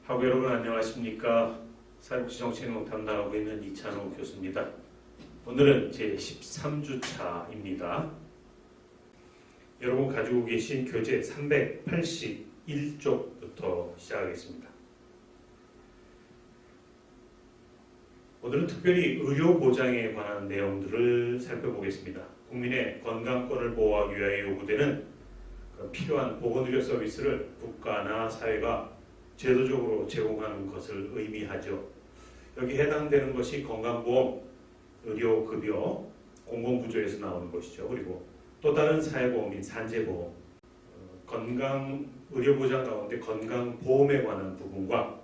하고 여러분 안녕하십니까. 사회복지 정책을 담당하고 있는 이찬호 교수입니다. 오늘은 제 13주차입니다. 여러분 가지고 계신 교재 381쪽부터 시작하겠습니다. 오늘은 특별히 의료보장에 관한 내용들을 살펴보겠습니다. 국민의 건강권을 보호하기 위하여 요구되는 필요한 보건의료 서비스를 국가나 사회가 제도적으로 제공하는 것을 의미하죠. 여기 해당되는 것이 건강보험, 의료급여, 공공부조에서 나오는 것이죠. 그리고 또 다른 사회보험인 산재보험, 의료보장 가운데 건강보험에 관한 부분과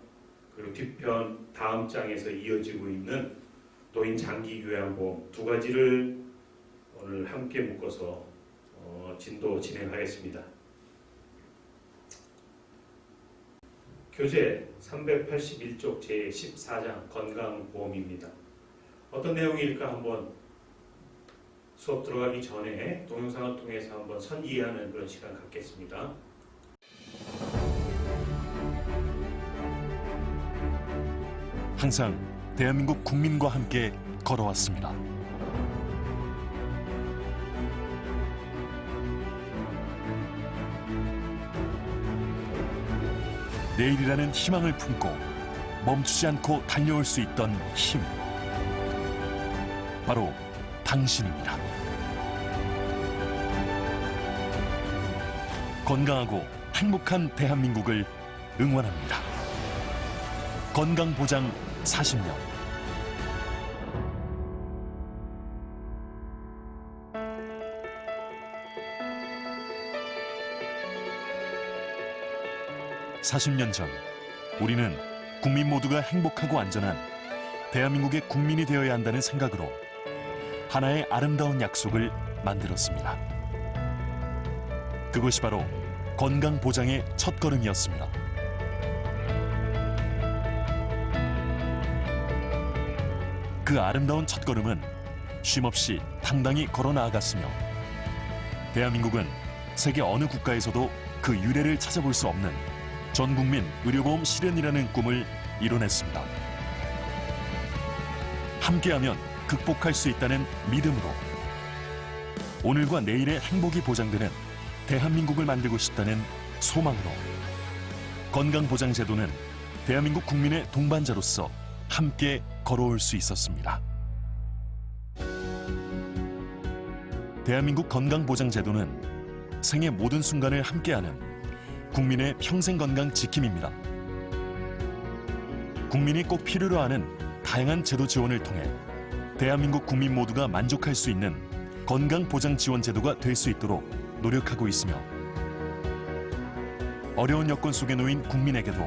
그리고 뒤편 다음 장에서 이어지고 있는 노인 장기요양보험 두 가지를 오늘 함께 묶어서 진행하겠습니다. 교재 381쪽 제14장 건강보험입니다. 어떤 내용일까 한번 수업 들어가기 전에 동영상을 통해서 한번 선이해하는 그런 시간 갖겠습니다. 항상 대한민국 국민과 함께 걸어왔습니다. 내일이라는 희망을 품고 멈추지 않고 달려올 수 있던 힘, 바로 당신입니다. 건강하고 행복한 대한민국을 응원합니다. 건강보장 40년. (40년) 전 우리는 국민 모두가 행복하고 안전한 대한민국의 국민이 되어야 한다는 생각으로 하나의 아름다운 약속을 만들었습니다. 그것이 바로 건강보장의 첫걸음이었습니다. 그 아름다운 첫걸음은 쉼없이 당당히 걸어 나아갔으며 대한민국은 세계 어느 국가에서도 그 유례를 찾아볼 수 없는 전국민 의료보험 실현이라는 꿈을 이뤄냈습니다. 함께하면 극복할 수 있다는 믿음으로, 오늘과 내일의 행복이 보장되는 대한민국을 만들고 싶다는 소망으로, 건강보장제도는 대한민국 국민의 동반자로서 함께 걸어올 수 있었습니다. 대한민국 건강보장제도는 생의 모든 순간을 함께하는 국민의 평생 건강 지킴입니다. 국민이 꼭 필요로 하는 다양한 제도 지원을 통해 대한민국 국민 모두가 만족할 수 있는 건강보장지원제도가 될 수 있도록 노력하고 있으며, 어려운 여건 속에 놓인 국민에게도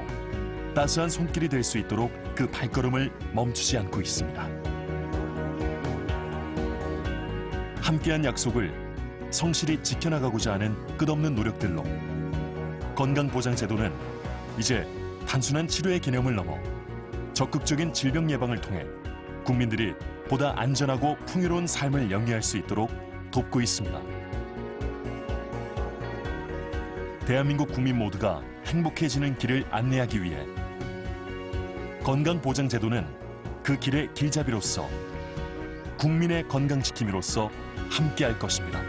따스한 손길이 될 수 있도록 그 발걸음을 멈추지 않고 있습니다. 함께한 약속을 성실히 지켜나가고자 하는 끝없는 노력들로 건강보장제도는 이제 단순한 치료의 개념을 넘어 적극적인 질병 예방을 통해 국민들이 보다 안전하고 풍요로운 삶을 영위할 수 있도록 돕고 있습니다. 대한민국 국민 모두가 행복해지는 길을 안내하기 위해 건강보장제도는 그 길의 길잡이로서, 국민의 건강 지킴이로서 함께할 것입니다.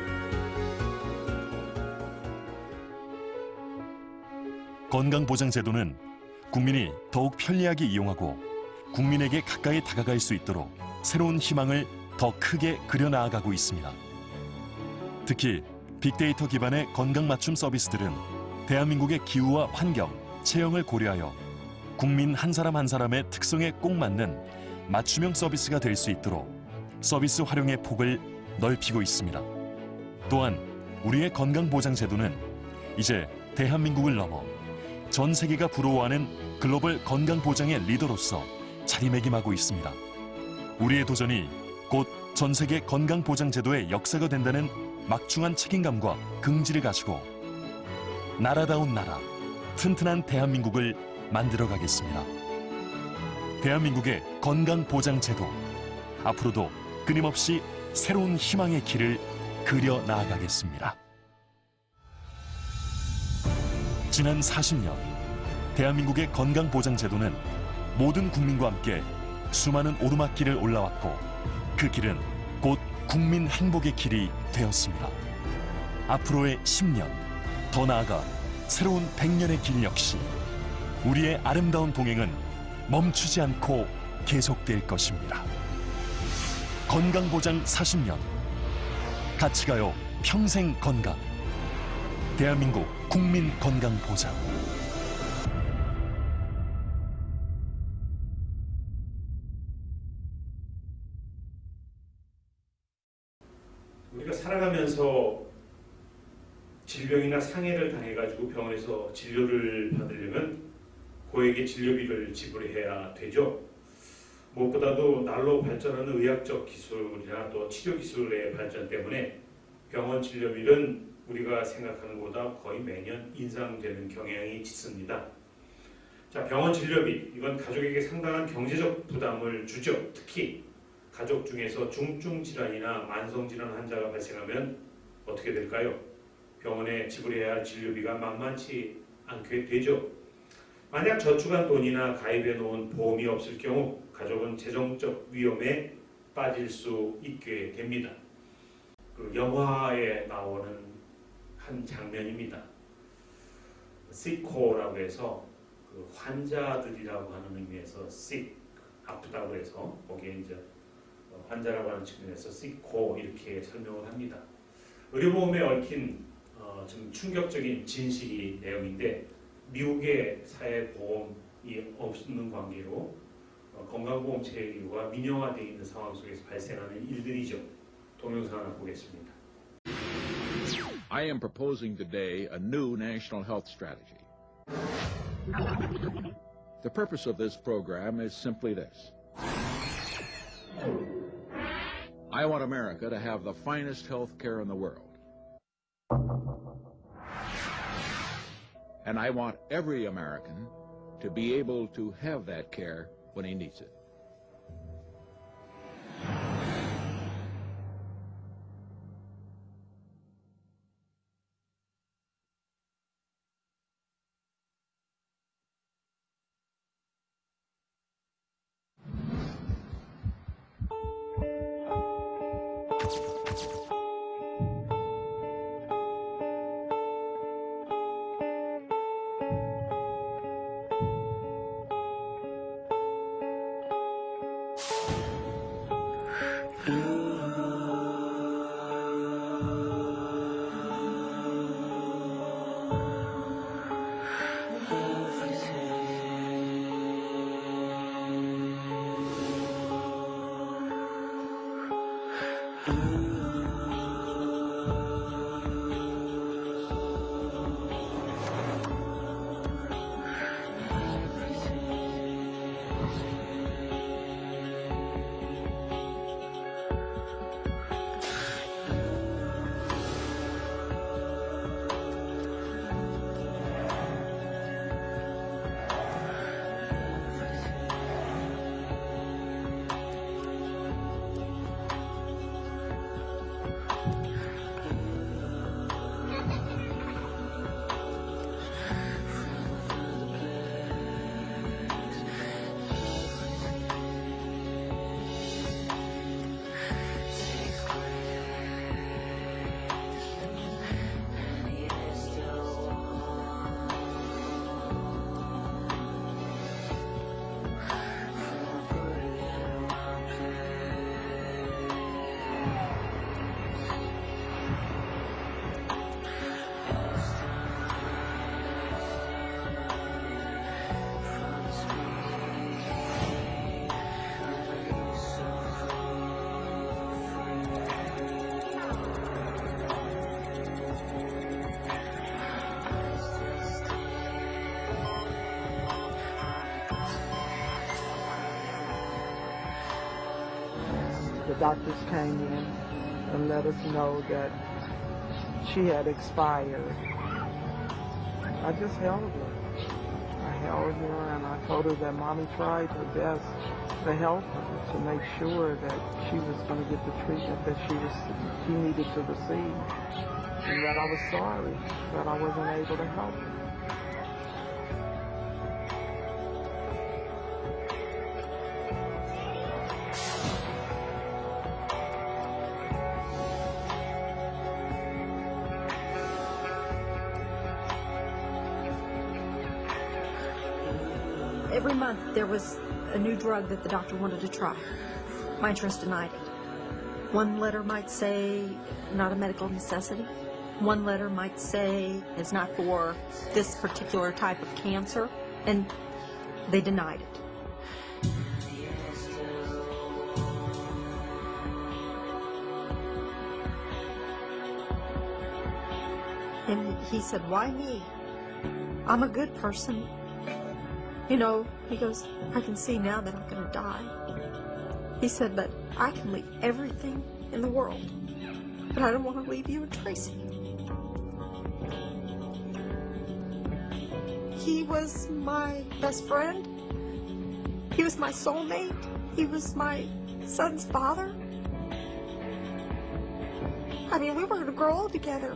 건강보장제도는 국민이 더욱 편리하게 이용하고 국민에게 가까이 다가갈 수 있도록 새로운 희망을 더 크게 그려나가고 있습니다. 특히 빅데이터 기반의 건강 맞춤 서비스들은 대한민국의 기후와 환경, 체형을 고려하여 국민 한 사람 한 사람의 특성에 꼭 맞는 맞춤형 서비스가 될 수 있도록 서비스 활용의 폭을 넓히고 있습니다. 또한 우리의 건강보장제도는 이제 대한민국을 넘어 전 세계가 부러워하는 글로벌 건강보장의 리더로서 자리매김하고 있습니다. 우리의 도전이 곧 전 세계 건강보장제도의 역사가 된다는 막중한 책임감과 긍지를 가지고 나라다운 나라, 튼튼한 대한민국을 만들어 가겠습니다. 대한민국의 건강보장제도, 앞으로도 끊임없이 새로운 희망의 길을 그려 나아가겠습니다. 지난 40년 대한민국의 건강보장제도는 모든 국민과 함께 수많은 오르막길을 올라왔고 그 길은 곧 국민 행복의 길이 되었습니다. 앞으로의 10년, 더 나아가 새로운 100년의 길 역시 우리의 아름다운 동행은 멈추지 않고 계속될 것입니다. 건강보장 40년, 같이 가요 평생 건강. 대한민국 국민건강보장. 우리가 살아가면서 질병이나 상해를 당해가지고 병원에서 진료를 받으려면 고액의 진료비를 지불해야 되죠. 무엇보다도 날로 발전하는 의학적 기술이나 또 치료 기술의 발전 때문에 병원 진료비는 우리가 생각하는 것보다 거의 매년 인상되는 경향이 짙습니다. 자, 병원 진료비, 이건 가족에게 상당한 경제적 부담을 주죠. 특히 가족 중에서 중증 질환이나 만성 질환 환자가 발생하면 어떻게 될까요? 병원에 지불해야 할 진료비가 만만치 않게 되죠. 만약 저축한 돈이나 가입해 놓은 보험이 없을 경우 가족은 재정적 위험에 빠질 수 있게 됩니다. 그 영화에 나오는 한 장면입니다. 시코라고 해서 그 환자들이라고 하는 의미에서 sick, 아프다고 해서 거기에 이제 환자라고 하는 측면에서 시코 이렇게 설명을 합니다. 의료보험에 얽힌 좀 충격적인 진실이 내용인데 미국의 사회보험이 없는 관계로 건강보험 체계가 민영화되어 있는 상황 속에서 발생하는 일들이죠. 동영상 하나 보겠습니다. I am proposing today a new national health strategy. The purpose of this program is simply this. I want America to have the finest health care in the world. And I want every American to be able to have that care when he needs it. The doctors came in and let us know that she had expired. I just held her. I held her and I told her that Mommy tried her best to help her, to make sure that she was going to get the treatment that she needed to receive. And that I was sorry that I wasn't able to help her. Every month there was a new drug that the doctor wanted to try. My insurance denied it. One letter might say not a medical necessity. One letter might say it's not for this particular type of cancer, and they denied it. And he said, "Why me? I'm a good person." You know, he goes, "I can see now that I'm going to die." He said, "But I can leave everything in the world, but I don't want to leave you and Tracy." He was my best friend. He was my soulmate. He was my son's father. I mean, we were going to grow old together.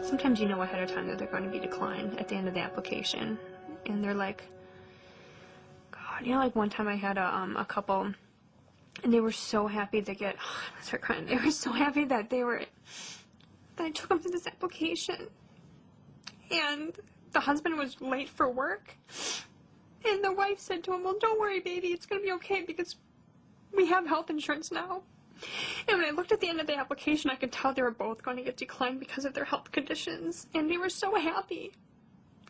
Sometimes you know ahead of time that they're going to be declined at the end of the application. And they're like, God, you know, like one time I had a couple, and they were so happy to get, oh, I'm gonna start crying. They were so happy that that I took them through this application. And the husband was late for work. And the wife said to him, "Well, don't worry, baby, it's going to be okay because we have health insurance now." And when I looked at the end of the application, I could tell they were both going to get declined because of their health conditions. And they were so happy.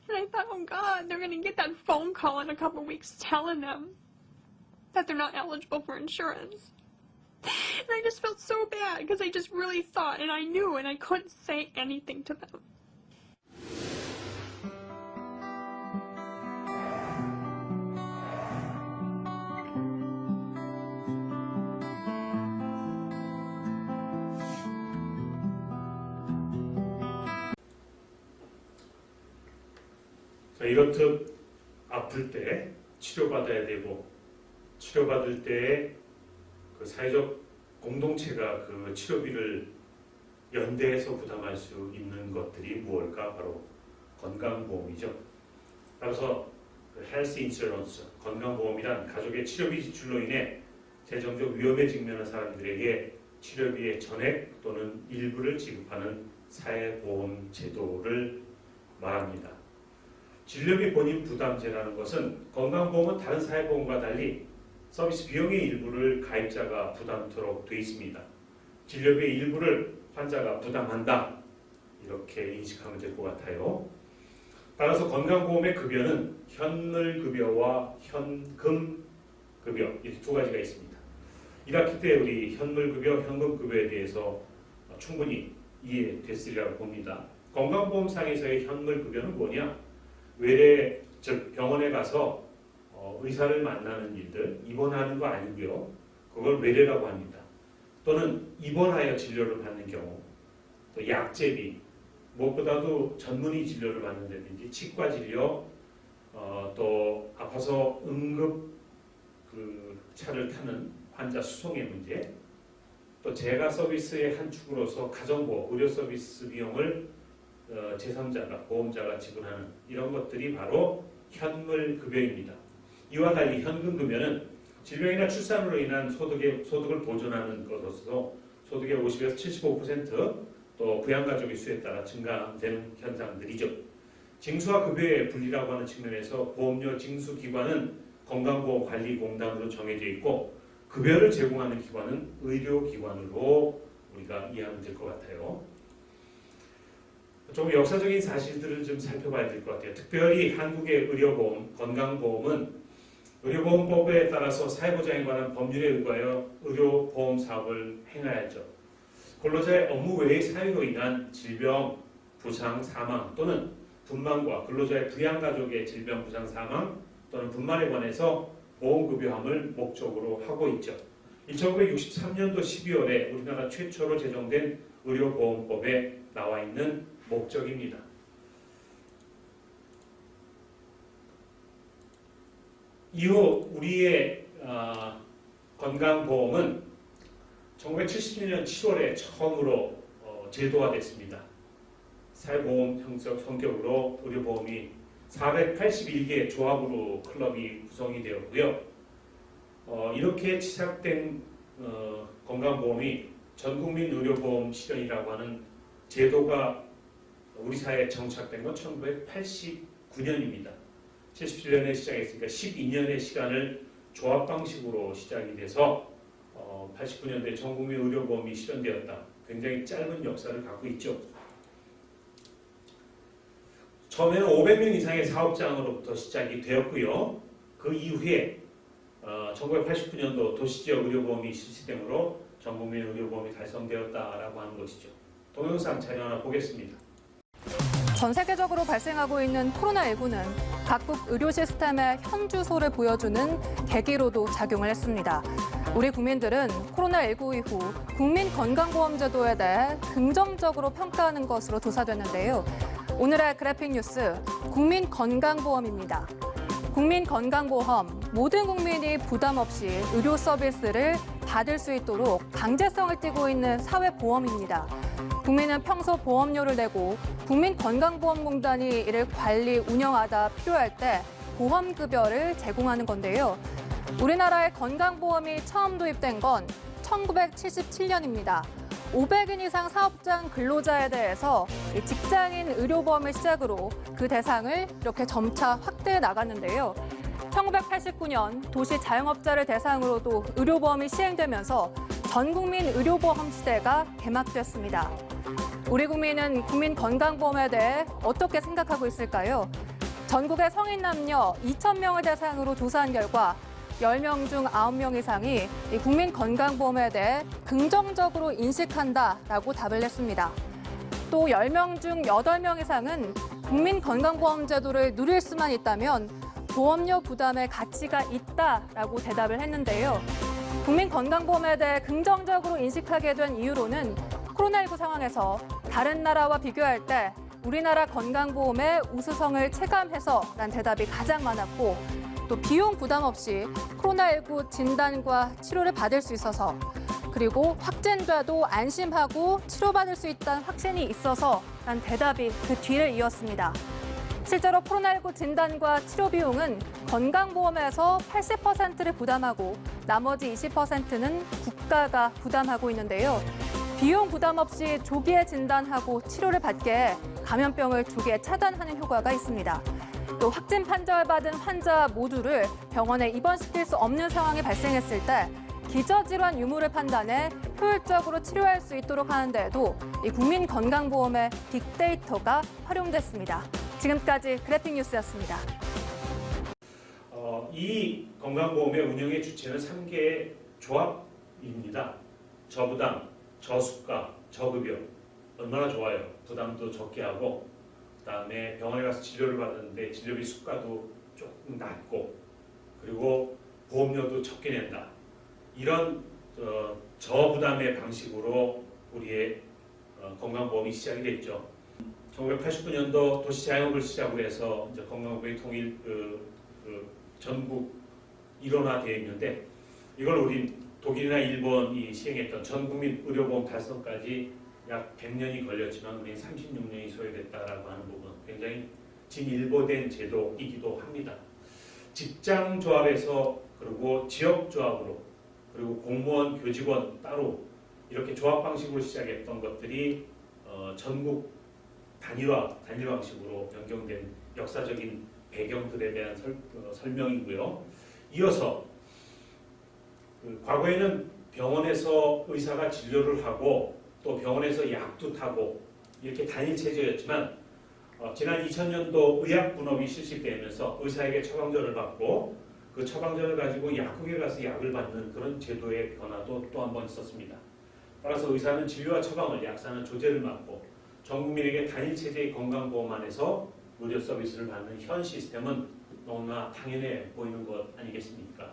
And I thought, oh God, they're going to get that phone call in a couple weeks telling them that they're not eligible for insurance. And I just felt so bad because I just really thought, and I knew, and I couldn't say anything to them. 이렇듯 아플 때 치료받아야 되고 치료받을 때 그 사회적 공동체가 그 치료비를 연대해서 부담할 수 있는 것들이 무엇일까? 바로 건강보험이죠. 따라서 헬스 인슈런스, 건강보험이란 가족의 치료비 지출로 인해 재정적 위험에 직면한 사람들에게 치료비의 전액 또는 일부를 지급하는 사회보험 제도를 말합니다. 진료비 본인 부담제라는 것은 건강보험은 다른 사회보험과 달리 서비스 비용의 일부를 가입자가 부담토록 되어 있습니다. 진료비의 일부를 환자가 부담한다. 이렇게 인식하면 될 것 같아요. 따라서 건강보험의 급여는 현물급여와 현금급여 이렇게 두 가지가 있습니다. 1학기 때 우리 현물급여, 현금급여에 대해서 충분히 이해됐으리라고 봅니다. 건강보험상에서의 현물급여는 뭐냐? 외래, 즉 병원에 가서 의사를 만나는 일들, 입원하는 거 아니고요. 그걸 외래라고 합니다. 또는 입원하여 진료를 받는 경우, 또 약제비, 무엇보다도 전문의 진료를 받는다든지 치과 진료, 또 아파서 응급 그 차를 타는 환자 수송의 문제, 또 재가 서비스의 한 축으로서 가정보험, 의료 서비스 비용을 제3자가, 보험자가 지불하는 이런 것들이 바로 현물급여입니다. 이와 달리 현금급여는 질병이나 출산으로 인한 소득을 보존하는 것으로서 소득의 50에서 75%, 또 부양가족의 수에 따라 증가되는 현상들이죠. 징수와 급여의 분리라고 하는 측면에서 보험료 징수기관은 건강보험관리공단으로 정해져 있고 급여를 제공하는 기관은 의료기관으로 우리가 이해하면 될 것 같아요. 좀 역사적인 사실들을 좀 살펴봐야 될 것 같아요. 특별히 한국의 의료보험, 건강보험은 의료보험법에 따라서 사회보장에 관한 법률에 의거하여 의료보험 사업을 행하였죠. 근로자의 업무 외의 사유로 인한 질병, 부상, 사망 또는 분만과 근로자의 부양가족의 질병, 부상, 사망 또는 분만에 관해서 보험급여함을 목적으로 하고 있죠. 1963년도 12월에 우리나라 최초로 제정된 의료보험법에 나와 있는 목적입니다. 이후 우리의 건강보험은 1977년 7월에 처음으로 제도화됐습니다. 사회보험 형식 성격으로 의료보험이 481개 조합으로 클럽이 구성이 되었고요. 이렇게 시작된 건강보험이 전국민 의료보험 실현이라고 하는 제도가 우리 사회에 정착된 건 1989년입니다. 77년에 시작했으니까 12년의 시간을 조합 방식으로 시작이 돼서 89년도에 전국민 의료보험이 실현되었다. 굉장히 짧은 역사를 갖고 있죠. 처음에는 500명 이상의 사업장으로부터 시작이 되었고요. 그 이후에 1989년도 도시지역 의료보험이 실시되므로 전국민 의료보험이 달성되었다라고 하는 것이죠. 동영상 촬영 하나 보겠습니다. 전 세계적으로 발생하고 있는 코로나19는 각국 의료 시스템의 현주소를 보여주는 계기로도 작용을 했습니다. 우리 국민들은 코로나19 이후 국민건강보험제도에 대해 긍정적으로 평가하는 것으로 조사됐는데요. 오늘의 그래픽 뉴스, 국민건강보험입니다. 국민건강보험, 모든 국민이 부담 없이 의료 서비스를 받을 수 있도록 강제성을 띠고 있는 사회보험입니다. 국민은 평소 보험료를 내고 국민건강보험공단이 이를 관리, 운영하다 필요할 때 보험급여를 제공하는 건데요. 우리나라의 건강보험이 처음 도입된 건 1977년입니다. 500인 이상 사업장 근로자에 대해서 직장인 의료보험을 시작으로 그 대상을 이렇게 점차 확대해 나갔는데요. 1989년 도시 자영업자를 대상으로도 의료보험이 시행되면서 전국민 의료보험 시대가 개막됐습니다. 우리 국민은 국민건강보험에 대해 어떻게 생각하고 있을까요? 전국의 성인 남녀 2,000명을 대상으로 조사한 결과 10명 중 9명 이상이 이 국민건강보험에 대해 긍정적으로 인식한다라고 답을 했습니다. 또 10명 중 8명 이상은 국민건강보험 제도를 누릴 수만 있다면 보험료 부담의 가치가 있다라고 대답을 했는데요. 국민건강보험에 대해 긍정적으로 인식하게 된 이유로는 코로나19 상황에서 다른 나라와 비교할 때 우리나라 건강보험의 우수성을 체감해서라는 대답이 가장 많았고, 또 비용 부담 없이 코로나19 진단과 치료를 받을 수 있어서, 그리고 확진돼도 안심하고 치료받을 수 있다는 확신이 있어서라는 대답이 그 뒤를 이었습니다. 실제로 코로나19 진단과 치료 비용은 건강보험에서 80%를 부담하고 나머지 20%는 국가가 부담하고 있는데요. 비용 부담 없이 조기에 진단하고 치료를 받게 감염병을 조기에 차단하는 효과가 있습니다. 또 확진 판정을 받은 환자 모두를 병원에 입원시킬 수 없는 상황이 발생했을 때 기저질환 유무를 판단해 효율적으로 치료할 수 있도록 하는 데에도 이 국민건강보험의 빅데이터가 활용됐습니다. 지금까지 그래픽 뉴스였습니다. 이 건강보험의 운영의 주체는 3개의 조합입니다. 저부담, 저수가, 저급여. 얼마나 좋아요. 부담도 적게 하고, 그다음에 병원에 가서 진료를 받았는데 진료비 수가도 조금 낮고, 그리고 보험료도 적게 낸다. 이런 저부담의 방식으로 우리의 건강보험이 시작이 됐죠. 1989년도 도시자영업을 시작으로 해서 이제 건강보험의 통일 전국 일원화되어 있는데, 이걸 우리 독일이나 일본이 시행했던 전국민 의료보험 달성까지 약 100년이 걸렸지만 우리는 36년이 소요됐다라고 하는 부분, 굉장히 진일보된 제도이기도 합니다. 직장조합에서, 그리고 지역조합으로, 그리고 공무원, 교직원 따로 이렇게 조합 방식으로 시작했던 것들이 전국 단일 방식으로 변경된 역사적인 배경들에 대한 설명이고요. 이어서 과거에는 병원에서 의사가 진료를 하고 또 병원에서 약도 타고 이렇게 단일 체제였지만 지난 2000년도 의약분업이 실시되면서 의사에게 처방전을 받고 그 처방전을 가지고 약국에 가서 약을 받는 그런 제도의 변화도 또 한 번 있었습니다. 따라서 의사는 진료와 처방을, 약사는 조제를 맡고 전 국민에게 단일 체제의 건강보험 안에서 의료 서비스를 받는 현 시스템은 너무나 당연해 보이는 것 아니겠습니까?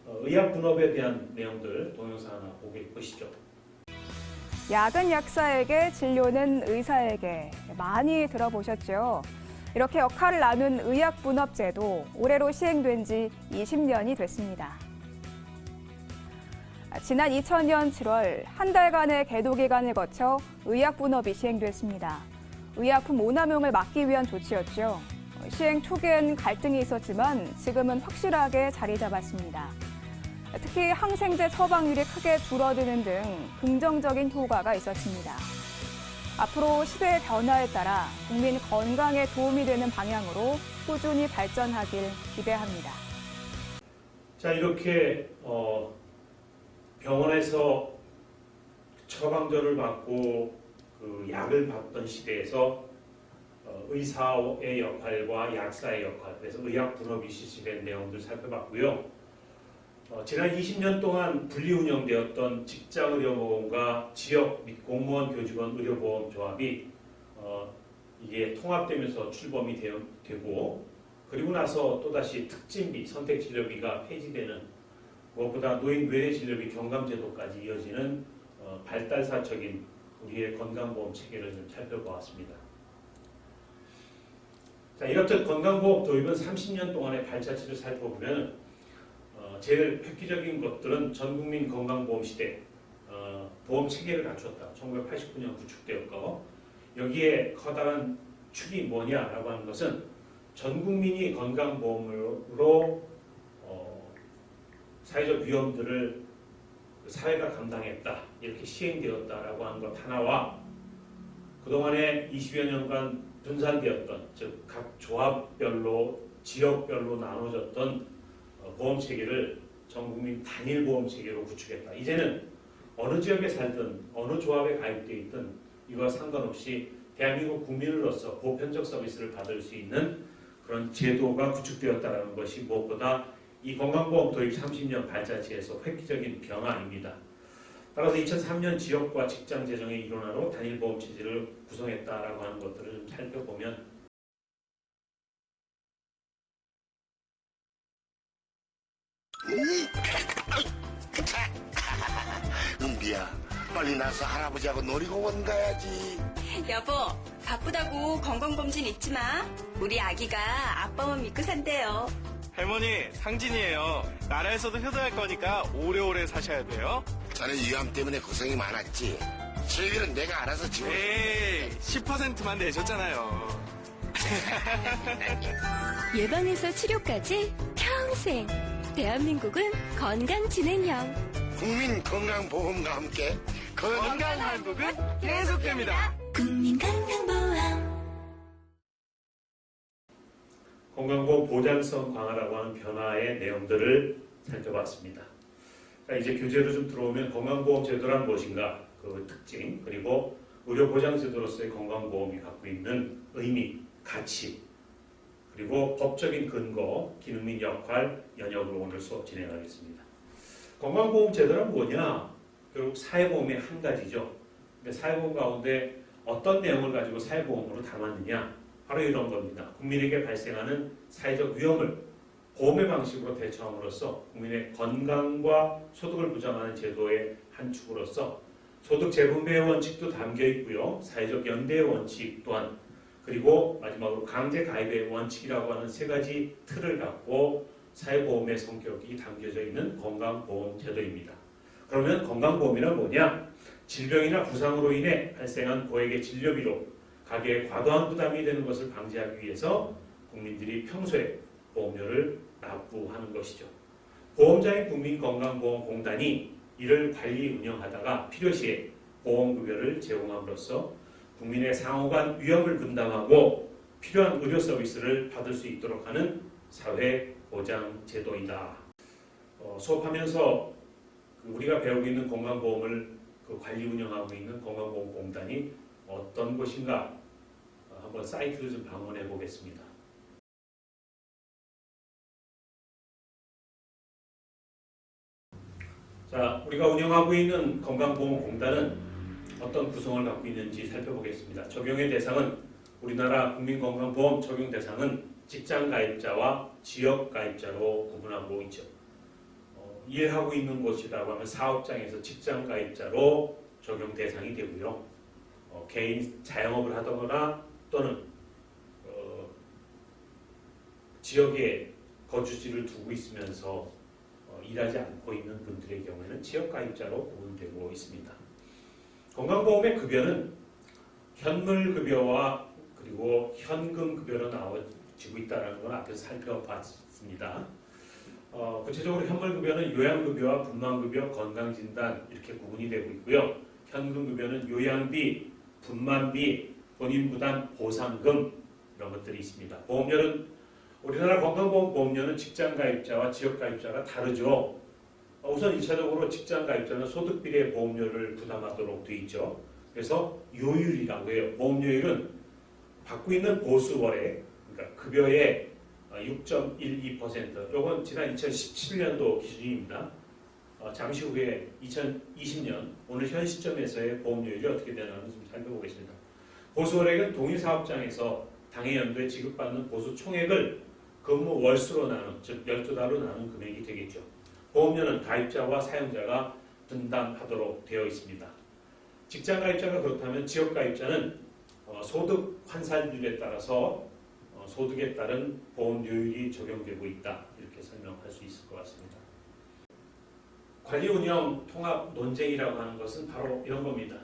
의약분업에 대한 내용들 동영상 하나 보시죠. 약은 약사에게, 진료는 의사에게 많이 들어보셨죠? 이렇게 역할을 나눈 의약분업제도 올해로 시행된 지 20년이 됐습니다. 지난 2000년 7월 한 달간의 계도 기간을 거쳐 의약분업이 시행됐습니다. 의약품 오남용을 막기 위한 조치였죠. 시행 초기엔 갈등이 있었지만 지금은 확실하게 자리 잡았습니다. 특히 항생제 처방률이 크게 줄어드는 등 긍정적인 효과가 있었습니다. 앞으로 시대의 변화에 따라 국민 건강에 도움이 되는 방향으로 꾸준히 발전하길 기대합니다. 자, 이렇게 병원에서 처방전을 받고 그 약을 받던 시대에서 의사의 역할과 약사의 역할, 그래서 의학 분업이 실시된 내용들 살펴봤고요. 지난 20년 동안 분리 운영되었던 직장의료보험과 지역 및 공무원 교직원 의료보험 조합이 이게 통합되면서 출범이 되고, 그리고 나서 또다시 특진비, 선택진료비가 폐지되는, 무엇보다 노인 외래진료비 경감제도까지 이어지는 발달사적인 우리의 건강보험 체계를 좀 살펴보았습니다. 자, 이렇듯 건강보험 도입은 30년 동안의 발자취를 살펴보면 제일 획기적인 것들은 전국민 건강보험 시대 보험 체계를 갖추었다. 1989년 구축되었고, 여기에 커다란 축이 뭐냐라고 하는 것은 전국민이 건강보험으로 사회적 위험들을 사회가 감당했다, 이렇게 시행되었다라고 하는 것 하나와 그동안에 20여 년간 분산되었던, 즉 각 조합별로 지역별로 나눠졌던 보험 체계를 전국민 단일 보험 체계로 구축했다. 이제는 어느 지역에 살든 어느 조합에 가입되어 있든 이와 상관없이 대한민국 국민으로서 보편적 서비스를 받을 수 있는 그런 제도가 구축되었다는 것이 무엇보다 이 건강보험 도입 30년 발자취에서 획기적인 변화입니다. 따라서 2003년 지역과 직장 재정의 일원화로 단일 보험 체제를 구성했다라고 하는 것들을 좀 살펴보면 은비야, 빨리 나서 할아버지하고 놀이공원 가야지. 여보, 바쁘다고 건강검진 잊지 마. 우리 아기가 아빠만 믿고 산대요. 할머니, 상진이에요. 나라에서도 효도할 거니까 오래오래 사셔야 돼요. 자네 위암 때문에 고생이 많았지. 치료비는 내가 알아서 지원. 에이, 10%만 내줬잖아요. 예방에서 치료까지 평생. 대한민국은 건강진행형. 국민건강보험과 함께 건강 한국은 계속됩니다. 국민건강보험. 건강보험 보장성 강화라고 하는 변화의 내용들을 살펴봤습니다. 자, 이제 교재로 좀 들어오면 건강보험 제도란 무엇인가, 그 특징, 그리고 의료보장제도로서의 건강보험이 갖고 있는 의미, 가치, 그리고 법적인 근거, 기능 및 역할, 연역으로 오늘 수업 진행하겠습니다. 건강보험 제도란 뭐냐? 결국 사회보험의 한 가지죠. 근데 사회보험 가운데 어떤 내용을 가지고 사회보험으로 담았느냐? 바로 이런 겁니다. 국민에게 발생하는 사회적 위험을 보험의 방식으로 대처함으로써 국민의 건강과 소득을 보장하는 제도의 한 축으로서 소득 재분배의 원칙도 담겨 있고요. 사회적 연대의 원칙 또한, 그리고 마지막으로 강제 가입의 원칙이라고 하는 세 가지 틀을 갖고 사회보험의 성격이 담겨져 있는 건강보험 제도입니다. 그러면 건강보험이란 뭐냐? 질병이나 부상으로 인해 발생한 고액의 진료비로 가계에 과도한 부담이 되는 것을 방지하기 위해서 국민들이 평소에 보험료를 납부하는 것이죠. 보험자인 국민건강보험공단이 이를 관리 운영하다가 필요시에 보험급여를 제공함으로써 국민의 상호간 위험을 분담하고 필요한 의료 서비스를 받을 수 있도록 하는 사회보장제도이다. 수업하면서 우리가 배우고 있는 건강보험을 관리 운영하고 있는 건강보험공단이 어떤 곳인가 한번 사이트를 좀 방문해 보겠습니다. 자, 우리가 운영하고 있는 건강보험공단은 어떤 구성을 갖고 있는지 살펴보겠습니다. 적용의 대상은 우리나라 국민건강보험 적용 대상은 직장가입자와 지역가입자로 구분하고 있죠. 일하고 있는 곳이라고 하면 사업장에서 직장가입자로 적용 대상이 되고요. 개인 자영업을 하거나 또는 지역에 거주지를 두고 있으면서 일하지 않고 있는 분들의 경우에는 지역가입자로 구분되고 있습니다. 건강보험의 급여는 현물급여와 그리고 현금급여로 나눠지고 지고 있다는 건 앞에서 살펴봤습니다. 구체적으로 현물급여는 요양급여와 분만급여, 건강진단 이렇게 구분이 되고 있고요. 현금급여는 요양비, 분만비, 본인부담 보상금 이런 것들이 있습니다. 보험료는 우리나라 건강보험료는 직장가입자와 지역가입자가 다르죠. 우선 1차적으로 직장가입자는 소득비례 보험료를 부담하도록 되어 있죠. 그래서 요율이라고 해요. 보험료율은 받고 있는 보수월에 그러니까 급여의 6.12%. 이건 지난 2017년도 기준입니다. 잠시 후에 2020년 오늘 현 시점에서의 보험료율이 어떻게 되는지 좀 살펴보겠습니다. 보수월액은 동일 사업장에서 당해 연도에 지급받는 보수 총액을 근무 월수로 나눈, 즉 12달로 나눈 금액이 되겠죠. 보험료는 가입자와 사용자가 분담하도록 되어 있습니다. 직장 가입자가 그렇다면 지역 가입자는 소득 환산율에 따라서 소득에 따른 보험료율이 적용되고 있다. 이렇게 설명할 수 있을 것 같습니다. 관리 운영 통합 논쟁이라고 하는 것은 바로 이런 겁니다.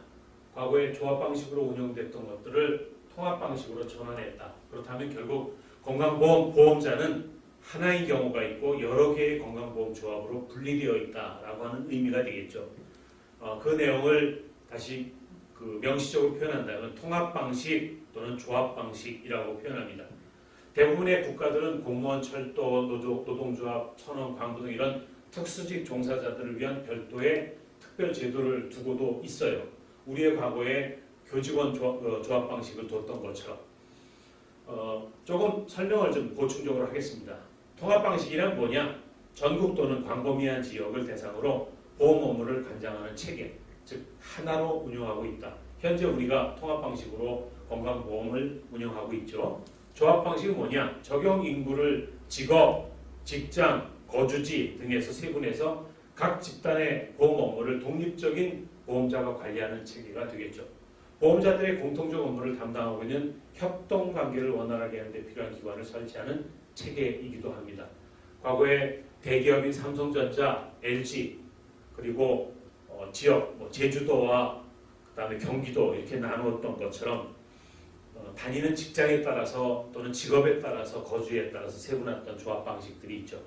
과거에 조합 방식으로 운영됐던 것들을 통합 방식으로 전환했다. 그렇다면 결국 건강보험 보험자는 하나의 경우가 있고 여러 개의 건강보험 조합으로 분리되어 있다라고 하는 의미가 되겠죠. 그 내용을 다시 명시적으로 표현한다면 통합 방식 또는 조합 방식이라고 표현합니다. 대부분의 국가들은 공무원, 철도, 노동조합, 천원, 광부 등 이런 특수직 종사자들을 위한 별도의 특별 제도를 두고도 있어요. 우리의 과거에 교직원 조합 방식을 뒀던 것처럼. 조금 설명을 좀 보충적으로 하겠습니다. 통합 방식이란 뭐냐? 전국 또는 광범위한 지역을 대상으로 보험 업무를 관장하는 체계, 즉 하나로 운영하고 있다. 현재 우리가 통합 방식으로 건강보험을 운영하고 있죠. 조합 방식은 뭐냐? 적용 인구를 직업, 직장, 거주지 등에서 세분해서 각 집단의 보험 업무를 독립적인 보험자가 관리하는 체계가 되겠죠. 보험자들의 공통적 업무를 담당하고 있는 협동관계를 원활하게 하는 데 필요한 기관을 설치하는 체계이기도 합니다. 과거에 대기업인 삼성전자, LG 그리고 지역, 제주도와 그다음에 경기도 이렇게 나누었던 것처럼 다니는 직장에 따라서 또는 직업에 따라서 거주에 따라서 세분했던 조합 방식들이 있죠.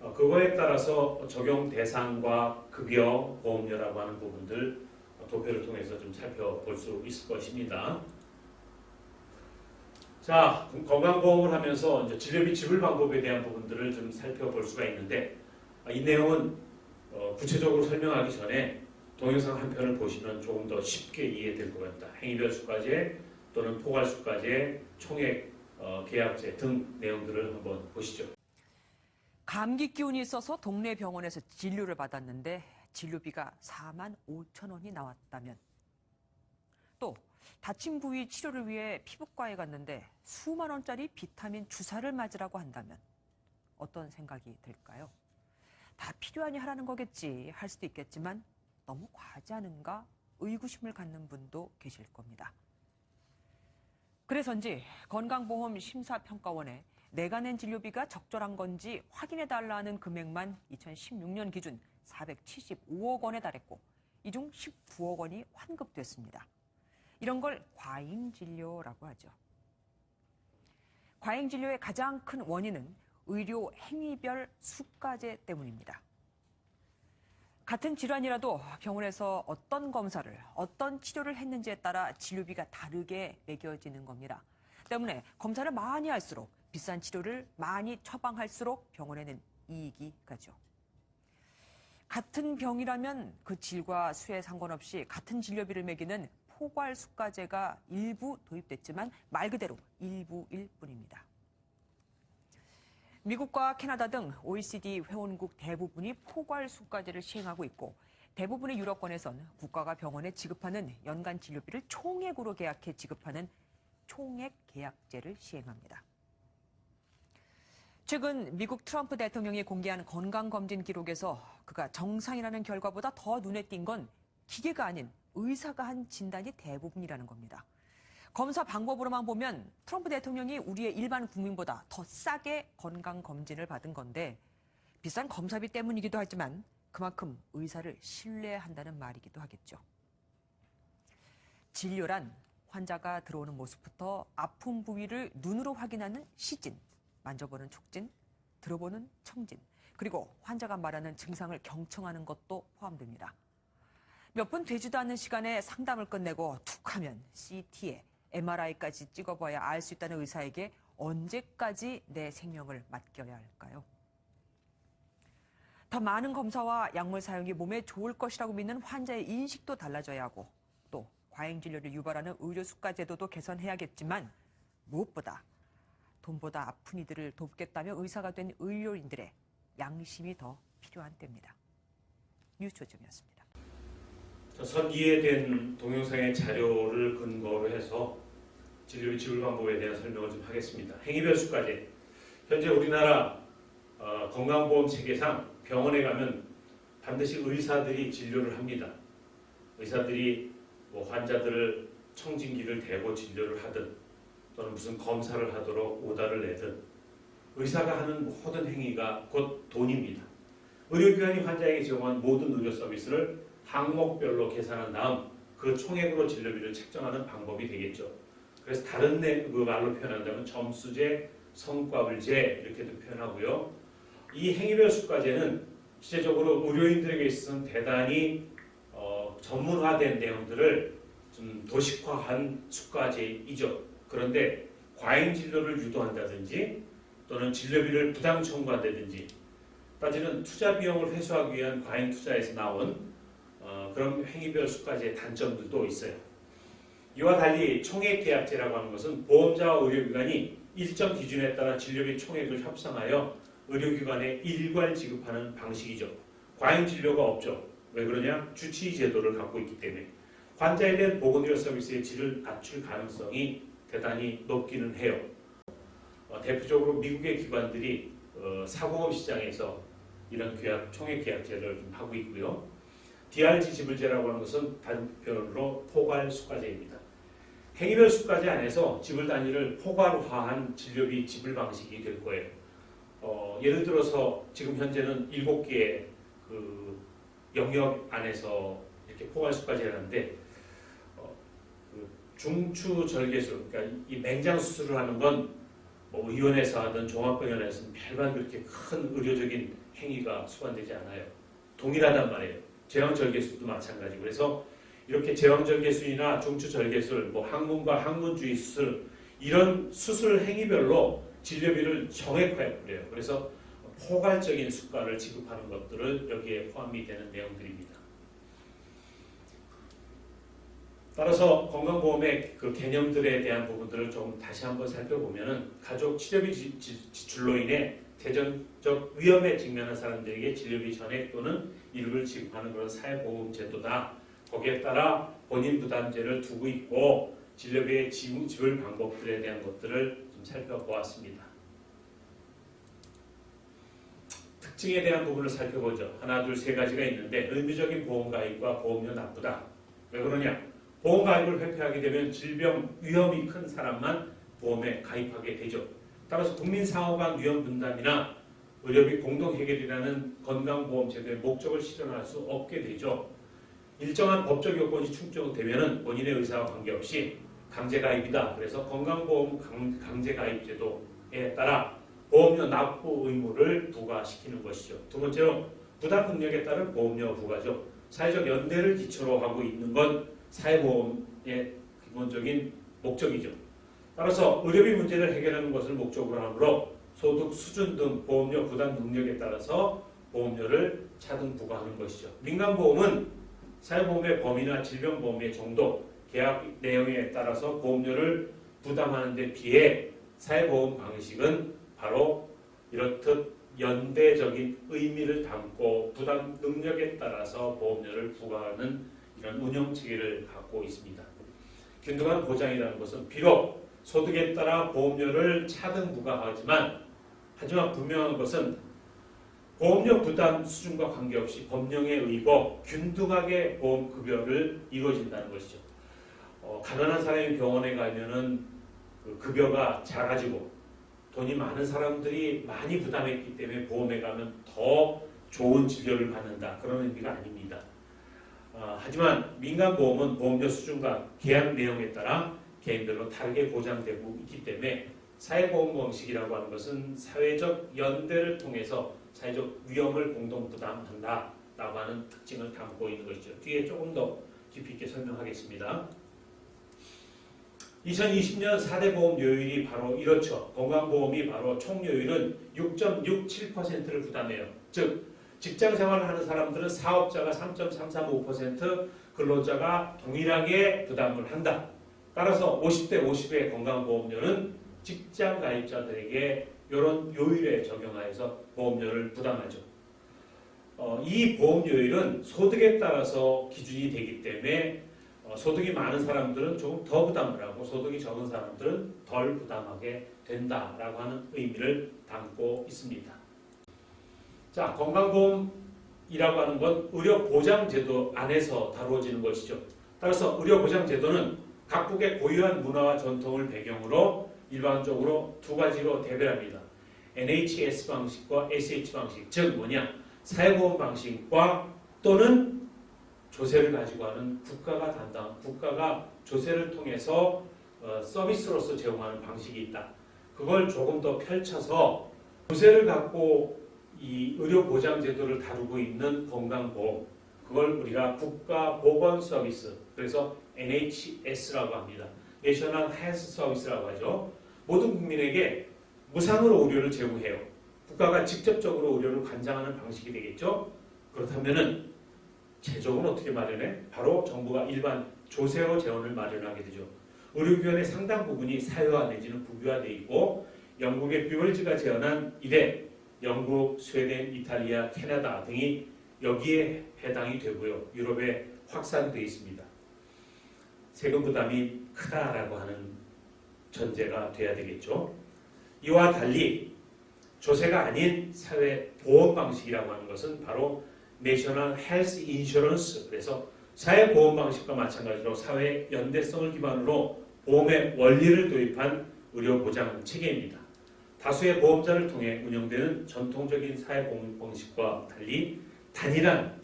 그거에 따라서 적용 대상과 급여, 보험료라고 하는 부분들 도표를 통해서 좀 살펴볼 수 있을 것입니다. 자, 건강보험을 하면서 이제 진료비 지불 방법에 대한 부분들을 좀 살펴볼 수가 있는데 이 내용은 구체적으로 설명하기 전에 동영상 한 편을 보시면 조금 더 쉽게 이해될 것 같다. 행위별 수가제 또는 포괄 수가제, 총액 계약제 등 내용들을 한번 보시죠. 감기 기운이 있어서 동네 병원에서 진료를 받았는데 진료비가 45,000원이 나왔다면, 또 다친 부위 치료를 위해 피부과에 갔는데 수만 원짜리 비타민 주사를 맞으라고 한다면 어떤 생각이 들까요? 다 필요하니 하라는 거겠지 할 수도 있겠지만 너무 과하지 않은가 의구심을 갖는 분도 계실 겁니다. 그래서인지 건강보험 심사평가원에 내가 낸 진료비가 적절한 건지 확인해달라는 금액만 2016년 기준 475억 원에 달했고 이 중 19억 원이 환급됐습니다. 이런 걸 과잉진료라고 하죠. 과잉진료의 가장 큰 원인은 의료 행위별 수가제 때문입니다. 같은 질환이라도 병원에서 어떤 검사를, 어떤 치료를 했는지에 따라 진료비가 다르게 매겨지는 겁니다. 때문에 검사를 많이 할수록 비싼 치료를 많이 처방할수록 병원에는 이익이 가죠. 같은 병이라면 그 질과 수에 상관없이 같은 진료비를 매기는 포괄수가제가 일부 도입됐지만 말 그대로 일부일 뿐입니다. 미국과 캐나다 등 OECD 회원국 대부분이 포괄수가제를 시행하고 있고 대부분의 유럽권에선 국가가 병원에 지급하는 연간 진료비를 총액으로 계약해 지급하는 총액계약제를 시행합니다. 최근 미국 트럼프 대통령이 공개한 건강검진 기록에서 그가 정상이라는 결과보다 더 눈에 띈 건 기계가 아닌 의사가 한 진단이 대부분이라는 겁니다. 검사 방법으로만 보면 트럼프 대통령이 우리의 일반 국민보다 더 싸게 건강검진을 받은 건데 비싼 검사비 때문이기도 하지만 그만큼 의사를 신뢰한다는 말이기도 하겠죠. 진료란 환자가 들어오는 모습부터 아픈 부위를 눈으로 확인하는 시진, 만져보는 촉진, 들어보는 청진, 그리고 환자가 말하는 증상을 경청하는 것도 포함됩니다. 몇 분 되지도 않는 시간에 상담을 끝내고 툭 하면 CT에 MRI까지 찍어봐야 알 수 있다는 의사에게 언제까지 내 생명을 맡겨야 할까요? 더 많은 검사와 약물 사용이 몸에 좋을 것이라고 믿는 환자의 인식도 달라져야 하고 또 과잉 진료를 유발하는 의료 수가 제도도 개선해야겠지만 무엇보다 돈보다 아픈 이들을 돕겠다며 의사가 된 의료인들의 양심이 더 필요한 때입니다. 뉴스조정이었습니다. 선기에 된 동영상의 자료를 근거로 해서 진료비 지불 방법에 대한 설명을 좀 하겠습니다. 행위별 수가제. 현재 우리나라 건강보험 체계상 병원에 가면 반드시 의사들이 진료를 합니다. 의사들이 뭐 환자들을 청진기를 대고 진료를 하든 또는 무슨 검사를 하도록 오다를 내든 의사가 하는 모든 행위가 곧 돈입니다. 의료기관이 환자에게 제공한 모든 의료 서비스를 항목별로 계산한 다음 그 총액으로 진료비를 책정하는 방법이 되겠죠. 그래서 다른 그 말로 표현한다면 점수제, 성과불제 이렇게도 표현하고요. 이 행위별 수가제는 실제적으로 의료인들에게 있어서는 대단히 전문화된 내용들을 좀 도식화한 수가제이죠. 그런데 과잉 진료를 유도한다든지 또는 진료비를 부당 청구한다든지 따지는 투자 비용을 회수하기 위한 과잉 투자에서 나온 그런 행위별 수가제의 단점들도 있어요. 이와 달리 총액계약제라고 하는 것은 보험자와 의료기관이 일정 기준에 따라 진료비 총액을 협상하여 의료기관에 일괄 지급하는 방식이죠. 과잉 진료가 없죠. 왜 그러냐? 주치의 제도를 갖고 있기 때문에 환자에 대한 보건의료 서비스의 질을 낮출 가능성이 대단히 높기는 해요. 대표적으로 미국의 기관들이 사보험 시장에서 이런 총액계약제를 좀 하고 있고요. DRG 지불제라고 하는 것은 단편으로 포괄 수가제입니다. 행위별 수가제 안에서 지불 단위를 포괄화한 진료비 지불 방식이 될 거예요. 예를 들어서 지금 현재는 7개의 그 영역 안에서 이렇게 포괄 수가제를 하는데 그 중추절개술, 그러니까 이 맹장 수술을 하는 건 뭐 의원에서 하든 종합병원에서는 별반 그렇게 큰 의료적인 행위가 수반되지 않아요. 동일하단 말이에요. 제왕절개술도 마찬가지고 그래서 이렇게 제왕절개술이나 중추절개술, 뭐 항문과 항문주의 수술 이런 수술 행위별로 진료비를 정액화해버려요. 그래서 포괄적인 수가를 지급하는 것들을 여기에 포함이 되는 내용들입니다. 따라서 건강보험의 그 개념들에 대한 부분들을 좀 다시 한번 살펴보면은 가족 치료비 지출로 인해 재정적 위험에 직면한 사람들에게 진료비 전액 또는 일부를 지급하는 그런 사회보험 제도다. 거기에 따라 본인 부담제를 두고 있고 진료비의 지불 방법들에 대한 것들을 좀 살펴보았습니다. 특징에 대한 부분을 살펴보죠. 하나, 둘, 세 가지가 있는데 의무적인 보험가입과 보험료 나쁘다. 왜 그러냐? 보험가입을 회피하게 되면 질병 위험이 큰 사람만 보험에 가입하게 되죠. 따라서 국민상호간 위험 분담이나 의료비 공동해결이라는 건강보험제도의 목적을 실현할 수 없게 되죠. 일정한 법적 요건이 충족되면 본인의 의사와 관계없이 강제가입이다. 그래서 건강보험 강제가입제도에 따라 보험료 납부 의무를 부과시키는 것이죠. 두 번째로 부담 능력에 따른 보험료 부과죠. 사회적 연대를 기초로 하고 있는 건 사회보험의 기본적인 목적이죠. 따라서 의료비 문제를 해결하는 것을 목적으로 하므로 소득 수준 등 보험료 부담 능력에 따라서 보험료를 차등 부과하는 것이죠. 민간보험은 사회보험의 범위나 질병보험의 정도, 계약 내용에 따라서 보험료를 부담하는 데 비해 사회보험 방식은 바로 이렇듯 연대적인 의미를 담고 부담 능력에 따라서 보험료를 부과하는 이런 운영체계를 갖고 있습니다. 균등한 보장이라는 것은 비록 소득에 따라 보험료를 차등 부과하지만 하지만 분명한 것은 보험료 부담 수준과 관계없이 법령에 의거 균등하게 보험급여를 이루어진다는 것이죠. 가난한 사람이 병원에 가면은 그 급여가 작아지고 돈이 많은 사람들이 많이 부담했기 때문에 보험에 가면 더 좋은 진료를 받는다. 그런 의미가 아닙니다. 하지만 민간보험은 보험료 수준과 계약 내용에 따라 개인별로 다르게 보장되고 있기 때문에 사회보험 방식이라고 하는 것은 사회적 연대를 통해서 사회적 위험을 공동 부담한다라고 하는 특징을 담고 있는 것이죠. 뒤에 조금 더 깊이 있게 설명하겠습니다. 2020년 4대 보험 요율이 바로 이렇죠. 건강보험이 바로 총요율은 6.67%를 부담해요. 즉 직장생활을 하는 사람들은 사업자가 3.335%, 근로자가 동일하게 부담을 한다. 따라서 50대 50의 건강보험료는 직장 가입자들에게 이런 요율에 적용하여서 보험료를 부담하죠. 이 보험료율은 소득에 따라서 기준이 되기 때문에 소득이 많은 사람들은 조금 더 부담을 하고 소득이 적은 사람들은 덜 부담하게 된다라고 하는 의미를 담고 있습니다. 자, 건강보험이라고 하는 건 의료보장제도 안에서 다루어지는 것이죠. 따라서 의료보장제도는 각국의 고유한 문화와 전통을 배경으로 일반적으로 두 가지로 대별합니다. NHS 방식과 SH 방식, 즉 뭐냐? 사회보험 방식과 또는 조세를 가지고 하는 국가가 조세를 통해서 서비스로서 제공하는 방식이 있다. 그걸 조금 더 펼쳐서 조세를 갖고 이 의료보장제도를 다루고 있는 건강보험, 그걸 우리가 국가보건서비스, 그래서 NHS라고 합니다. 내셔널 헬스 서비스라고 하죠. 모든 국민에게 무상으로 의료를 제공해요. 국가가 직접적으로 의료를 관장하는 방식이 되겠죠. 그렇다면은 재정은 어떻게 마련해? 바로 정부가 일반 조세로 재원을 마련하게 되죠. 의료기관의 상당 부분이 사회화 내지는 국유화되어 있고 영국의 비월즈가 제안한 이래 영국, 스웨덴, 이탈리아, 캐나다 등이 여기에 해당이 되고요. 유럽에 확산되어 있습니다. 세금 부담이 크다라고 하는 전제가 돼야 되겠죠. 이와 달리 조세가 아닌 사회 보험 방식이라고 하는 것은 바로 내셔널 헬스 인슈런스, 그래서 사회 보험 방식과 마찬가지로 사회 연대성을 기반으로 보험의 원리를 도입한 의료 보장 체계입니다. 다수의 보험자를 통해 운영되는 전통적인 사회 보험 방식과 달리 단일한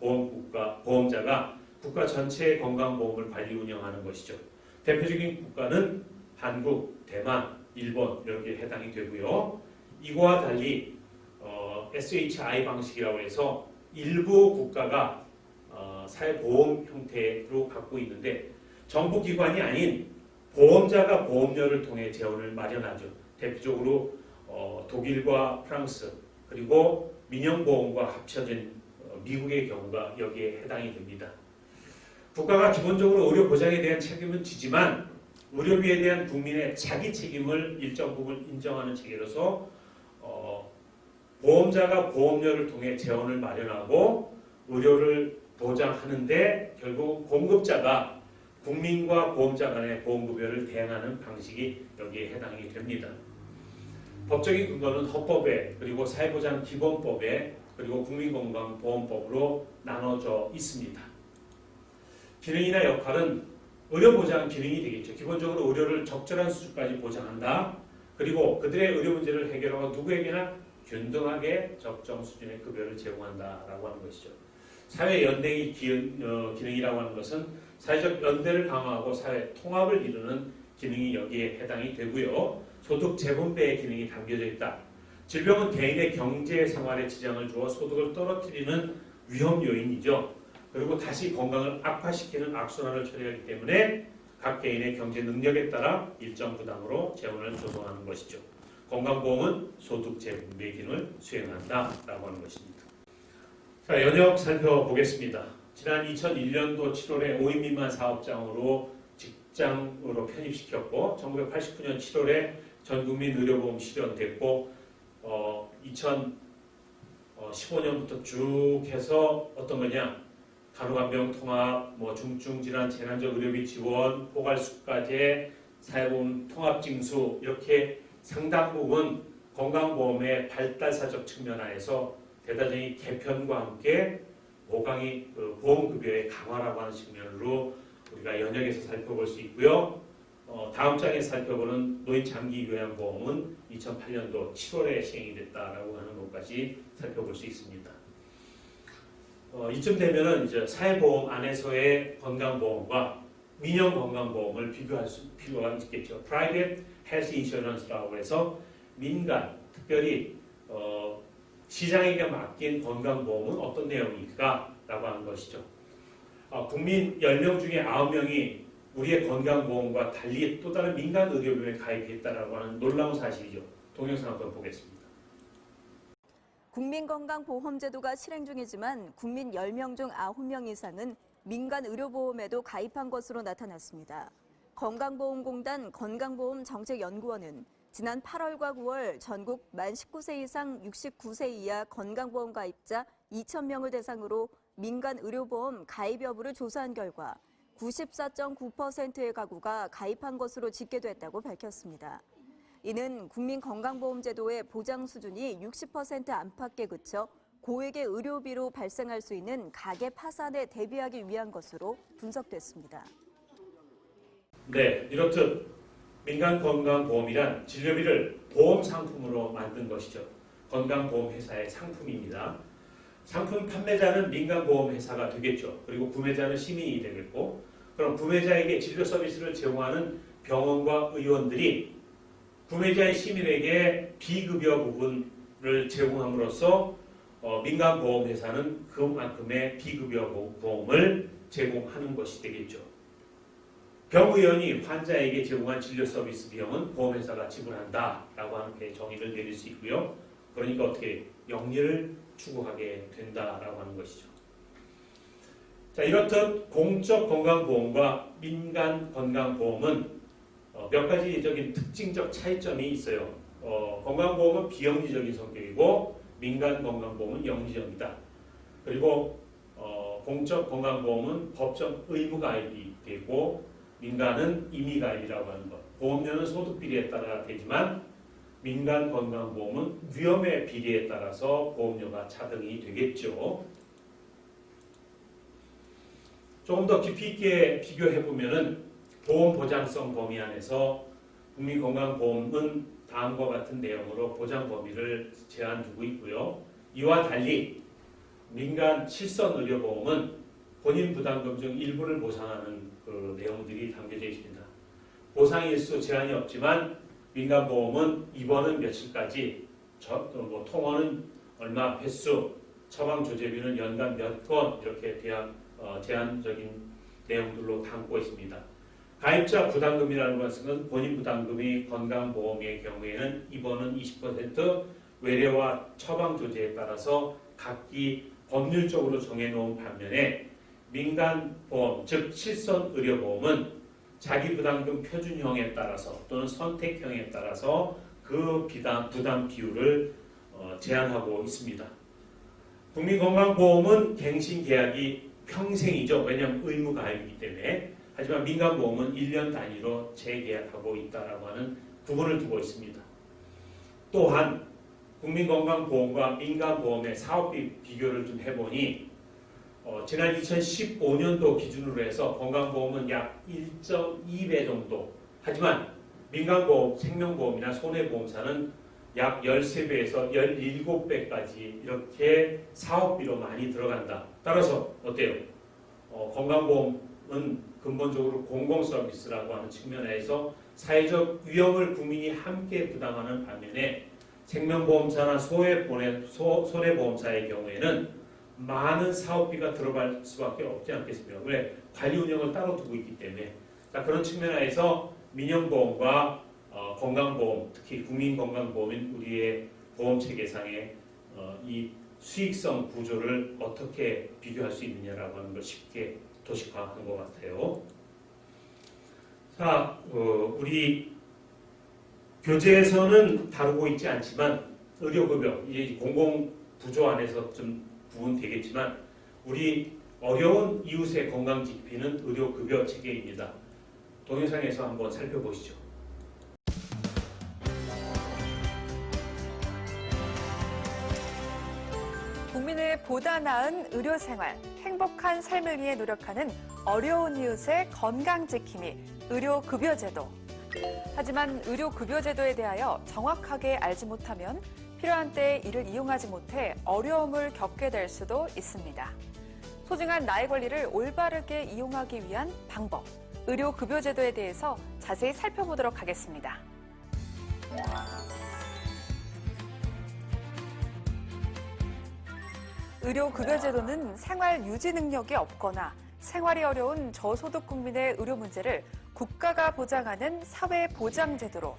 보험자가 국가 전체의 건강보험을 관리 운영하는 것이죠. 대표적인 국가는 한국, 대만, 일본 이렇게 해당이 되고요. 이거와 달리 SHI 방식이라고 해서 일부 국가가 사회보험 형태로 갖고 있는데 정부기관이 아닌 보험자가 보험료를 통해 재원을 마련하죠. 대표적으로 독일과 프랑스 그리고 민영보험과 합쳐진 미국의 경우가 여기에 해당이 됩니다. 국가가 기본적으로 의료보장에 대한 책임은 지지만 의료비에 대한 국민의 자기 책임을 일정 부분 인정하는 체계로서 보험자가 보험료를 통해 재원을 마련하고 의료를 보장하는데 결국 공급자가 국민과 보험자 간의 보험급여를 대행하는 방식이 여기에 해당이 됩니다. 법적인 근거는 헌법에 그리고 사회보장기본법에 그리고 국민건강보험법으로 나눠져 있습니다. 기능이나 역할은 의료보장 기능이 되겠죠. 기본적으로 의료를 적절한 수준까지 보장한다. 그리고 그들의 의료 문제를 해결하고 누구에게나 균등하게 적정 수준의 급여를 제공한다라고 하는 것이죠. 사회 연대의 기능이라고 하는 것은 사회적 연대를 강화하고 사회 통합을 이루는 기능이 여기에 해당이 되고요. 소득 재분배의 기능이 담겨져 있다. 질병은 개인의 경제 생활에 지장을 주어 소득을 떨어뜨리는 위험 요인이죠. 그리고 다시 건강을 악화시키는 악순환을 처리하기 때문에 각 개인의 경제 능력에 따라 일정 부담으로 재원을 조성하는 것이죠. 건강보험은 소득 재분배 기능을 수행한다라고 하는 것입니다. 자, 연역 살펴보겠습니다. 지난 2001년도 7월에 5인 미만 사업장으로 직장으로 편입시켰고 1989년 7월에 전국민 의료보험 실현됐고 2015년부터 쭉 해서 어떤 거냐 간호간병 통합, 중증 질환 재난적 의료비 지원, 포괄수가제, 사회보험 통합징수 이렇게 상당 부분 건강보험의 발달사적 측면 하에서 대단히 개편과 함께 보험급여의 강화라고 하는 측면으로 우리가 연역해서 살펴볼 수 있고요. 다음 장에 살펴보는 노인장기요양보험은 2008년도 7월에 시행이 됐다라고 하는 것까지 살펴볼 수 있습니다. 이쯤 되면은 이제 사회보험 안에서의 건강보험과 민영 건강보험을 비교할 필요가 있겠죠. Private Health Insurance라고 해서 민간, 특별히 시장에게 맡긴 건강보험은 어떤 내용일까? 라고 하는 것이죠. 국민 10명 중에 9명이 우리의 건강보험과 달리 또 다른 민간 의료보험에 가입했다라고 하는 놀라운 사실이죠. 동영상 한번 보겠습니다. 국민건강보험제도가 실행 중이지만 국민 10명 중 9명 이상은 민간 의료보험에도 가입한 것으로 나타났습니다. 건강보험공단 건강보험정책연구원은 지난 8월과 9월 전국 만 19세 이상 69세 이하 건강보험 가입자 2,000명을 대상으로 민간 의료보험 가입 여부를 조사한 결과 94.9%의 가구가 가입한 것으로 집계됐다고 밝혔습니다. 이는 국민건강보험제도의 보장 수준이 60% 안팎에 그쳐 고액의 의료비로 발생할 수 있는 가계 파산에 대비하기 위한 것으로 분석됐습니다. 네, 이렇듯 민간 건강보험이란 진료비를 보험 상품으로 만든 것이죠. 건강보험회사의 상품입니다. 상품 판매자는 민간보험회사가 되겠죠. 그리고 구매자는 시민이 되겠고, 그럼 구매자에게 진료 서비스를 제공하는 병원과 의원들이 구매자의 시민에게 비급여 부분을 제공함으로써 민간보험회사는 그만큼의 비급여 보험을 제공하는 것이 되겠죠. 병의원이 환자에게 제공한 진료 서비스 비용은 보험회사가 지불한다라고 하는 게 정의를 내릴 수 있고요. 그러니까 어떻게 영리를 추구하게 된다라고 하는 것이죠. 자, 이렇듯 공적 건강보험과 민간 건강보험은 몇 가지적인 특징적 차이점이 있어요. 건강보험은 비영리적인 성격이고 민간 건강보험은 영리적이다. 그리고 공적 건강보험은 법적 의무 가입이 되고 민간은 임의 가입이라고 하는 것. 보험료는 소득 비리에 따라 되지만 민간 건강보험은 위험의 비리에 따라서 보험료가 차등이 되겠죠. 조금 더 깊이 있게 비교해 보면은 보험 보장성 범위 안에서 국민건강보험은 다음과 같은 내용으로 보장 범위를 제한 두고 있고요. 이와 달리 민간 실손 의료보험은 본인 부담금 중 일부를 보상하는 그 내용들이 담겨져 있습니다. 보상 일수 제한이 없지만 민간보험은 입원은 며칠까지, 통원은 얼마 횟수, 처방 조제비는 연간 몇 건 이렇게 제한적인 내용들로 담고 있습니다. 가입자 부담금이라는 것은 본인 부담금이 건강보험의 경우에는 입원은 20%, 외래와 처방 조제에 따라서 각기 법률적으로 정해놓은 반면에 민간보험, 즉 실손의료보험은 자기 부담금 표준형에 따라서 또는 선택형에 따라서 그 부담 비율을 제한하고 있습니다. 국민건강보험은 갱신계약이 평생이죠. 왜냐하면 의무가입이기 때문에. 하지만 민간보험은 1년 단위로 재계약하고 있다고 하는 구분을 두고 있습니다. 또한 국민건강보험과 민간보험의 사업비 비교를 좀 해보니 지난 2015년도 기준으로 해서 건강보험은 약 1.2배 정도, 하지만 민간보험, 생명보험이나 손해보험사는 약 13배에서 17배까지 이렇게 사업비로 많이 들어간다. 따라서 어때요? 건강보험은 근본적으로 공공서비스라고 하는 측면에서 사회적 위험을 국민이 함께 부담하는 반면에 생명보험사나 손해보험사의 경우에는 많은 사업비가 들어갈 수밖에 없지 않겠습니까? 왜? 관리 운영을 따로 두고 있기 때문에. 자, 그런 측면에서 민영보험과 건강보험, 특히 국민건강보험인 우리의 보험체계상의 이 수익성 구조를 어떻게 비교할 수 있느냐라고 하는 걸 쉽게 도식화한 것 같아요. 자, 우리 교재에서는 다루고 있지 않지만 의료급여, 이제 공공부조 안에서 좀 부분되겠지만 우리 어려운 이웃의 건강 지키는 의료급여 체계입니다. 동영상에서 한번 살펴보시죠. 국민의 보다 나은 의료 생활, 행복한 삶을 위해 노력하는 어려운 이웃의 건강 지킴이 의료급여제도. 하지만 의료급여제도에 대하여 정확하게 알지 못하면 필요한 때에 이를 이용하지 못해 어려움을 겪게 될 수도 있습니다. 소중한 나의 권리를 올바르게 이용하기 위한 방법, 의료급여제도에 대해서 자세히 살펴보도록 하겠습니다. 의료급여제도는 생활 유지 능력이 없거나 생활이 어려운 저소득 국민의 의료 문제를 국가가 보장하는 사회보장제도로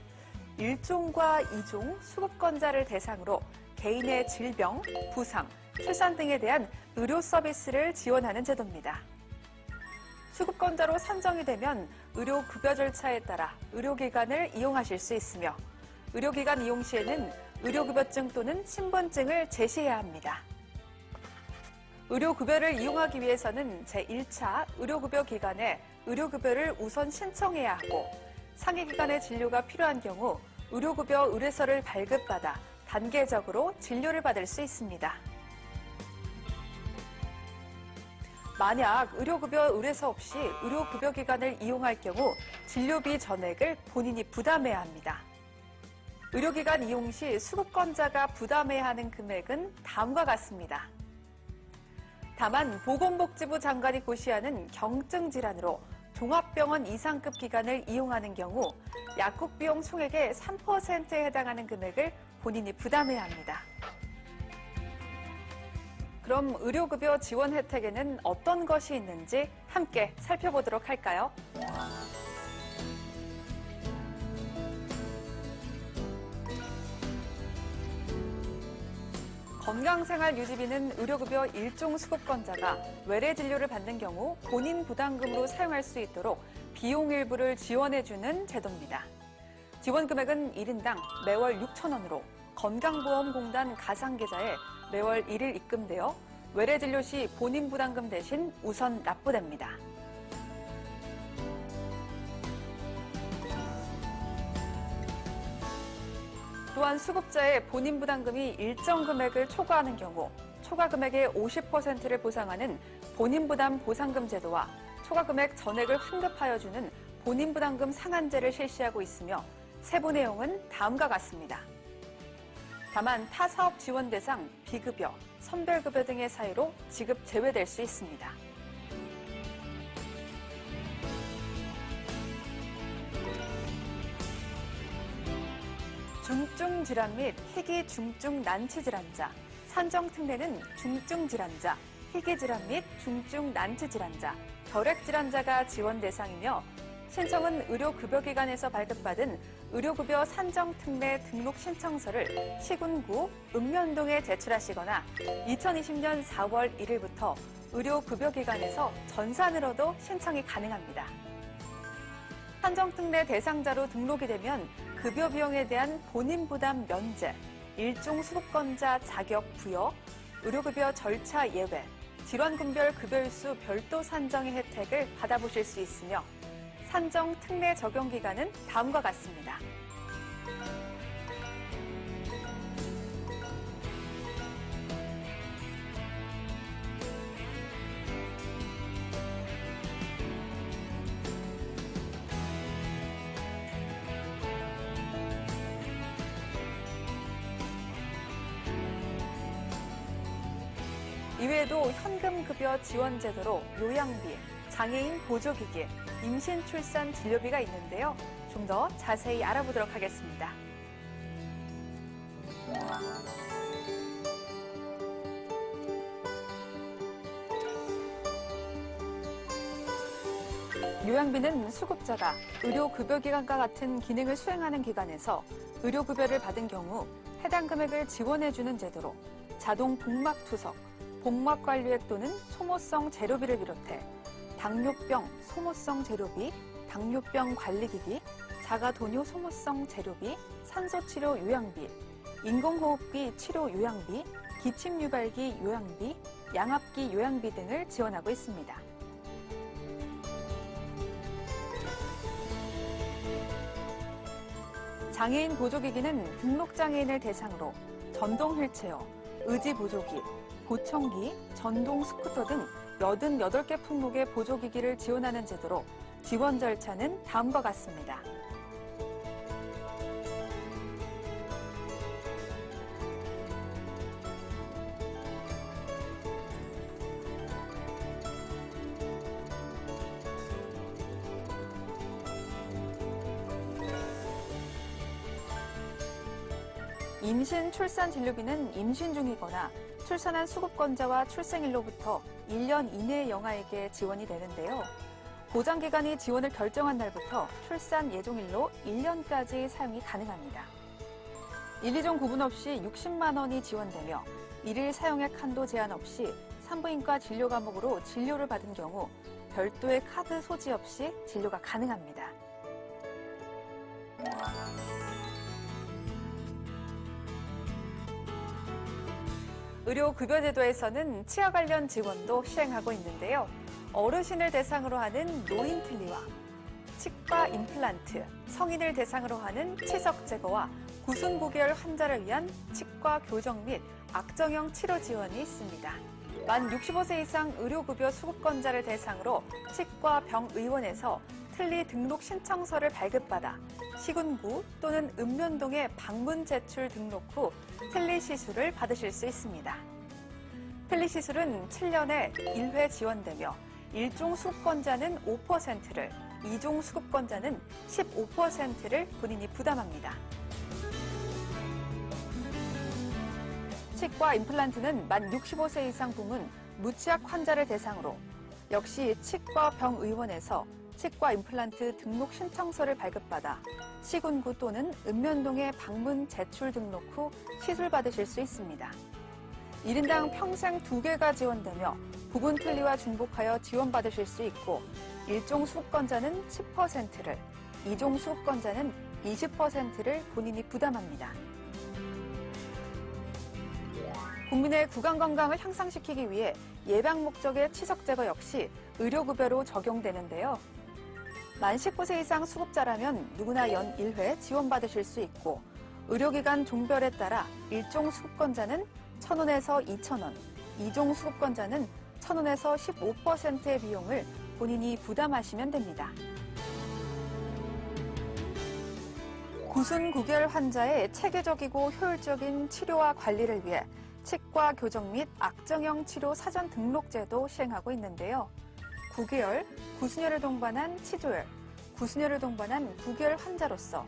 1종과 2종 수급권자를 대상으로 개인의 질병, 부상, 출산 등에 대한 의료 서비스를 지원하는 제도입니다. 수급권자로 선정이 되면 의료급여 절차에 따라 의료기관을 이용하실 수 있으며 의료기관 이용 시에는 의료급여증 또는 신분증을 제시해야 합니다. 의료급여를 이용하기 위해서는 제1차 의료급여 기관에 의료급여를 우선 신청해야 하고 상위기관의 진료가 필요한 경우 의료급여 의뢰서를 발급받아 단계적으로 진료를 받을 수 있습니다. 만약 의료급여 의뢰서 없이 의료급여 기관을 이용할 경우 진료비 전액을 본인이 부담해야 합니다. 의료기관 이용 시 수급권자가 부담해야 하는 금액은 다음과 같습니다. 다만 보건복지부 장관이 고시하는 경증 질환으로 종합병원 이상급 기관을 이용하는 경우 약국 비용 총액의 3%에 해당하는 금액을 본인이 부담해야 합니다. 그럼 의료급여 지원 혜택에는 어떤 것이 있는지 함께 살펴보도록 할까요? 건강생활유지비는 의료급여 1종 수급권자가 외래 진료를 받는 경우 본인 부담금으로 사용할 수 있도록 비용 일부를 지원해주는 제도입니다. 지원 금액은 1인당 매월 6,000원으로 건강보험공단 가상계좌에 매월 1일 입금되어 외래 진료 시 본인 부담금 대신 우선 납부됩니다. 또한 수급자의 본인 부담금이 일정 금액을 초과하는 경우 초과 금액의 50%를 보상하는 본인 부담 보상금 제도와 초과 금액 전액을 환급하여 주는 본인 부담금 상한제를 실시하고 있으며 세부 내용은 다음과 같습니다. 다만 타 사업 지원 대상, 비급여, 선별급여 등의 사유로 지급 제외될 수 있습니다. 중증 질환 및 희귀 중증 난치 질환자, 산정 특례는 중증 질환자, 희귀 질환 및 중증 난치 질환자, 결핵 질환자가 지원 대상이며 신청은 의료급여기관에서 발급받은 의료급여 산정특례 등록 신청서를 시군구 읍면동에 제출하시거나 2020년 4월 1일부터 의료급여기관에서 전산으로도 신청이 가능합니다. 산정특례 대상자로 등록이 되면 급여 비용에 대한 본인 부담 면제, 일종 수급권자 자격 부여, 의료급여 절차 예외, 질환군별 급여일수 별도 산정의 혜택을 받아보실 수 있으며 산정 특례 적용 기간은 다음과 같습니다. 이외에도 현금급여 지원제도로 요양비, 장애인 보조기기, 임신, 출산, 진료비가 있는데요. 좀 더 자세히 알아보도록 하겠습니다. 요양비는 수급자가 의료급여기관과 같은 기능을 수행하는 기관에서 의료급여를 받은 경우 해당 금액을 지원해주는 제도로 자동 복막투석, 복막관리액 또는 소모성 재료비를 비롯해 당뇨병 소모성 재료비, 당뇨병 관리기기, 자가도뇨 소모성 재료비, 산소치료 요양비, 인공호흡기 치료 요양비, 기침유발기 요양비, 양압기 요양비 등을 지원하고 있습니다. 장애인 보조기기는 등록장애인을 대상으로 전동 휠체어, 의지 보조기, 보청기, 전동 스쿠터 등 88개 품목의 보조기기를 지원하는 제도로 지원 절차는 다음과 같습니다. 임신, 출산 진료비는 임신 중이거나 출산한 수급권자와 출생일로부터 1년 이내의 영아에게 지원이 되는데요. 보장기관이 지원을 결정한 날부터 출산 예정일로 1년까지 사용이 가능합니다. 1, 2종 구분 없이 60만 원이 지원되며 일일 사용액 한도 제한 없이 산부인과 진료 과목으로 진료를 받은 경우 별도의 카드 소지 없이 진료가 가능합니다. 의료급여제도에서는 치아 관련 지원도 시행하고 있는데요. 어르신을 대상으로 하는 노인틀니와 치과 임플란트, 성인을 대상으로 하는 치석 제거와 구순고결 환자를 위한 치과 교정 및 악정형 치료 지원이 있습니다. 만 65세 이상 의료급여 수급권자를 대상으로 치과 병의원에서 틀니 등록 신청서를 발급받아 시군구 또는 읍면동에 방문 제출 등록 후 틀니 시술을 받으실 수 있습니다. 틀니 시술은 7년에 1회 지원되며 1종 수급권자는 5%를, 2종 수급권자는 15%를 본인이 부담합니다. 치과 임플란트는 만 65세 이상 부문 무치약 환자를 대상으로 역시 치과 병의원에서 치과 임플란트 등록 신청서를 발급받아 시군구 또는 읍면동에 방문 제출 등록 후 시술 받으실 수 있습니다. 1인당 평생 2개가 지원되며 부분 틀니와 중복하여 지원받으실 수 있고 1종 수급권자는 10%를, 2종 수급권자는 20%를 본인이 부담합니다. 국민의 구강 건강을 향상시키기 위해 예방 목적의 치석 제거 역시 의료급여로 적용되는데요. 만 19세 이상 수급자라면 누구나 연 1회 지원받으실 수 있고 의료기관 종별에 따라 1종 수급권자는 1,000원에서 2,000원, 2종 수급권자는 1,000원에서 15%의 비용을 본인이 부담하시면 됩니다. 구순구결 환자의 체계적이고 효율적인 치료와 관리를 위해 치과 교정 및 악정형 치료 사전 등록제도 시행하고 있는데요. 구개열, 구순혈을 동반한 치조열, 구순혈을 동반한 구개열 환자로서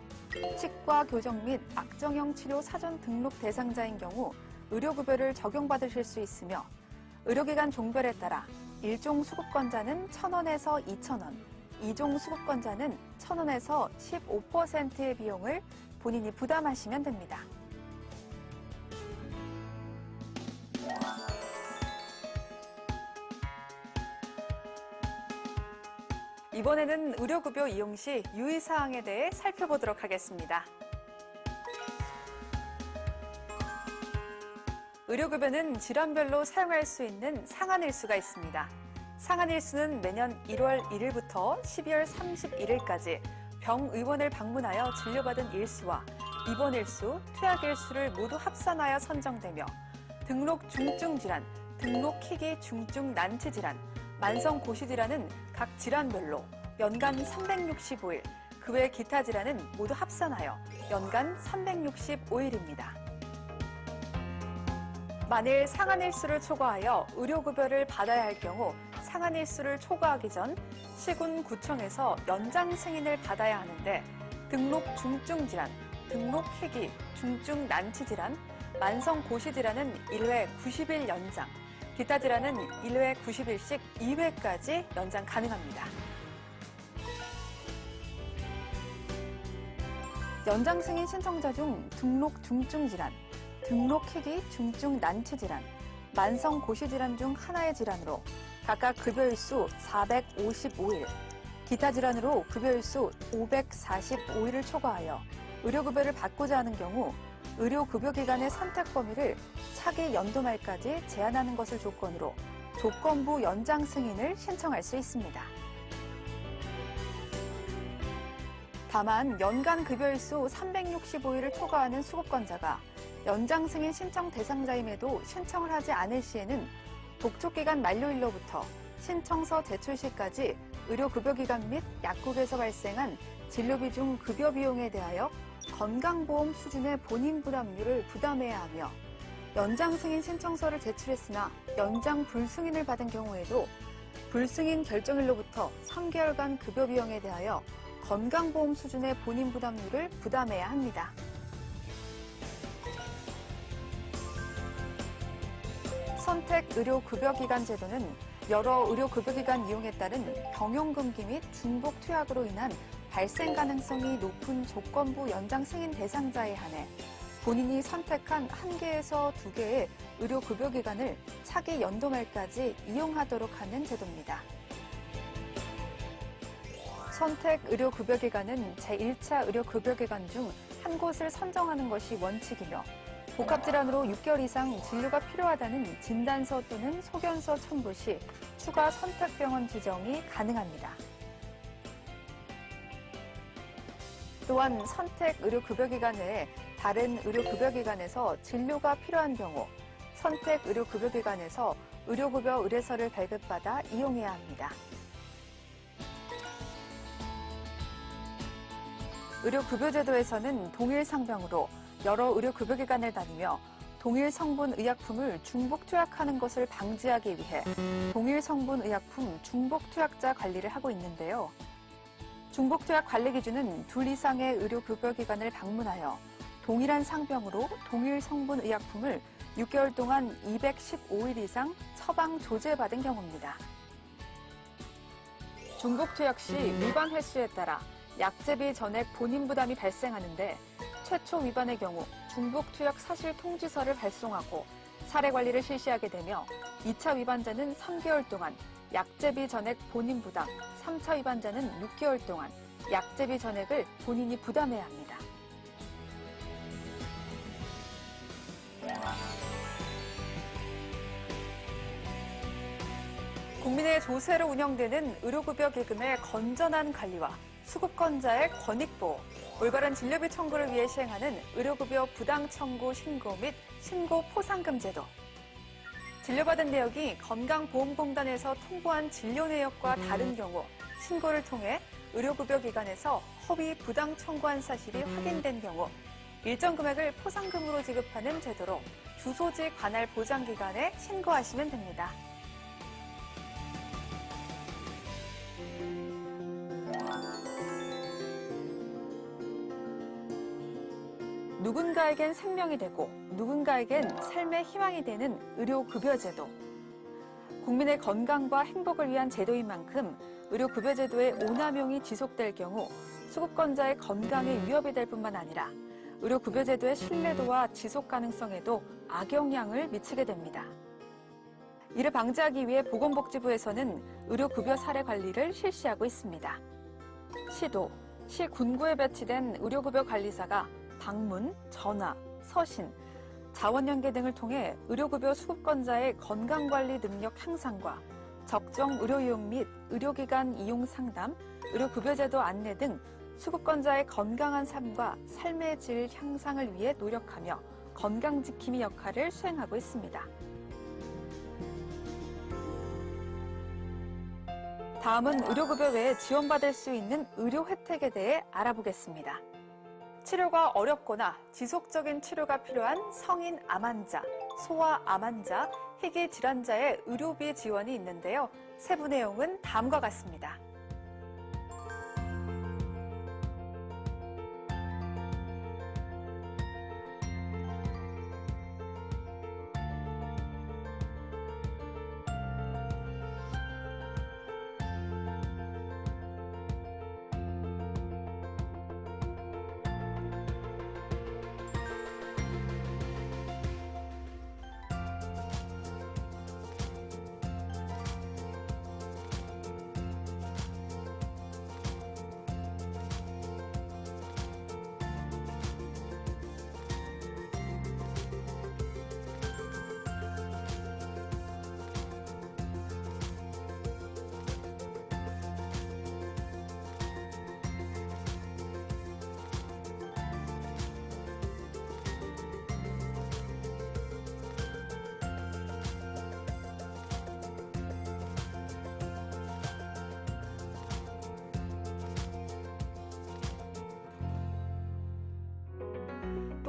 치과 교정 및 악정형 치료 사전 등록 대상자인 경우 의료급여를 적용받으실 수 있으며 의료기관 종별에 따라 1종 수급권자는 1,000원에서 2,000원, 2종 수급권자는 1,000원에서 15%의 비용을 본인이 부담하시면 됩니다. 이번에는 의료급여 이용 시 유의사항에 대해 살펴보도록 하겠습니다. 의료급여는 질환별로 사용할 수 있는 상한일수가 있습니다. 상한일수는 매년 1월 1일부터 12월 31일까지 병의원을 방문하여 진료받은 일수와 입원일수, 투약일수를 모두 합산하여 선정되며 등록 중증질환, 등록 희귀 중증 난치질환, 만성고시질환은 각 질환별로 연간 365일, 그 외 기타 질환은 모두 합산하여 연간 365일입니다. 만일 상한일수를 초과하여 의료급여를 받아야 할 경우 상한일수를 초과하기 전 시군구청에서 연장 승인을 받아야 하는데 등록 중증질환, 등록 희귀, 중증 난치질환, 만성고시질환은 1회 90일 연장, 기타 질환은 1회 90일씩 2회까지 연장 가능합니다. 연장 승인 신청자 중 등록 중증 질환, 등록 희귀 중증 난치 질환, 만성 고시 질환 중 하나의 질환으로 각각 급여일수 455일, 기타 질환으로 급여일수 545일을 초과하여 의료급여를 받고자 하는 경우 의료급여기관의 선택 범위를 차기 연도 말까지 제한하는 것을 조건으로 조건부 연장 승인을 신청할 수 있습니다. 다만 연간 급여일수 365일을 초과하는 수급권자가 연장 승인 신청 대상자임에도 신청을 하지 않을 시에는 독촉기간 만료일로부터 신청서 제출 시까지 의료급여기관 및 약국에서 발생한 진료비 중 급여 비용에 대하여 건강보험 수준의 본인 부담률을 부담해야 하며 연장 승인 신청서를 제출했으나 연장 불승인을 받은 경우에도 불승인 결정일로부터 3개월간 급여 비용에 대하여 건강보험 수준의 본인 부담률을 부담해야 합니다. 선택 의료급여기관 제도는 여러 의료급여기관 이용에 따른 병용금기 및 중복 투약으로 인한 발생 가능성이 높은 조건부 연장 승인 대상자에 한해 본인이 선택한 1개에서 2개의 의료급여기관을 차기 연도 말까지 이용하도록 하는 제도입니다. 선택 의료급여기관은 제1차 의료급여기관 중 한 곳을 선정하는 것이 원칙이며 복합질환으로 6개월 이상 진료가 필요하다는 진단서 또는 소견서 첨부 시 추가 선택병원 지정이 가능합니다. 또한 선택 의료급여기관 외에 다른 의료급여기관에서 진료가 필요한 경우 선택 의료급여기관에서 의료급여 의뢰서를 발급받아 이용해야 합니다. 의료급여제도에서는 동일 상병으로 여러 의료급여기관을 다니며 동일 성분 의약품을 중복 투약하는 것을 방지하기 위해 동일 성분 의약품 중복 투약자 관리를 하고 있는데요. 중복 투약 관리 기준은 2 이상의 의료급여기관을 방문하여 동일한 상병으로 동일 성분 의약품을 6개월 동안 215일 이상 처방 조제받은 경우입니다. 중복 투약 시 위반 횟수에 따라 약제비 전액 본인 부담이 발생하는데 최초 위반의 경우 중복 투약 사실 통지서를 발송하고 사례 관리를 실시하게 되며 2차 위반자는 3개월 동안 약제비 전액 본인 부담, 3차 위반자는 6개월 동안 약제비 전액을 본인이 부담해야 합니다. 국민의 조세로 운영되는 의료급여 기금의 건전한 관리와 수급권자의 권익보호, 올바른 진료비 청구를 위해 시행하는 의료급여 부당 청구 신고 및 신고 포상금 제도. 진료받은 내역이 건강보험공단에서 통보한 진료 내역과 다른 경우 신고를 통해 의료급여기관에서 허위 부당 청구한 사실이 확인된 경우 일정 금액을 포상금으로 지급하는 제도로 주소지 관할 보장기관에 신고하시면 됩니다. 누군가에겐 생명이 되고 누군가에겐 삶의 희망이 되는 의료급여제도. 국민의 건강과 행복을 위한 제도인 만큼 의료급여제도의 오남용이 지속될 경우 수급권자의 건강에 위협이 될 뿐만 아니라 의료급여제도의 신뢰도와 지속 가능성에도 악영향을 미치게 됩니다. 이를 방지하기 위해 보건복지부에서는 의료급여 사례 관리를 실시하고 있습니다. 시도, 시 군구에 배치된 의료급여 관리사가 방문, 전화, 서신, 자원연계 등을 통해 의료급여 수급권자의 건강관리 능력 향상과 적정 의료이용 및 의료기관 이용 상담, 의료급여제도 안내 등 수급권자의 건강한 삶과 삶의 질 향상을 위해 노력하며 건강지킴이 역할을 수행하고 있습니다. 다음은 의료급여 외에 지원받을 수 있는 의료 혜택에 대해 알아보겠습니다. 치료가 어렵거나 지속적인 치료가 필요한 성인 암 환자, 소아 암 환자, 희귀 질환자의 의료비 지원이 있는데요. 세부 내용은 다음과 같습니다.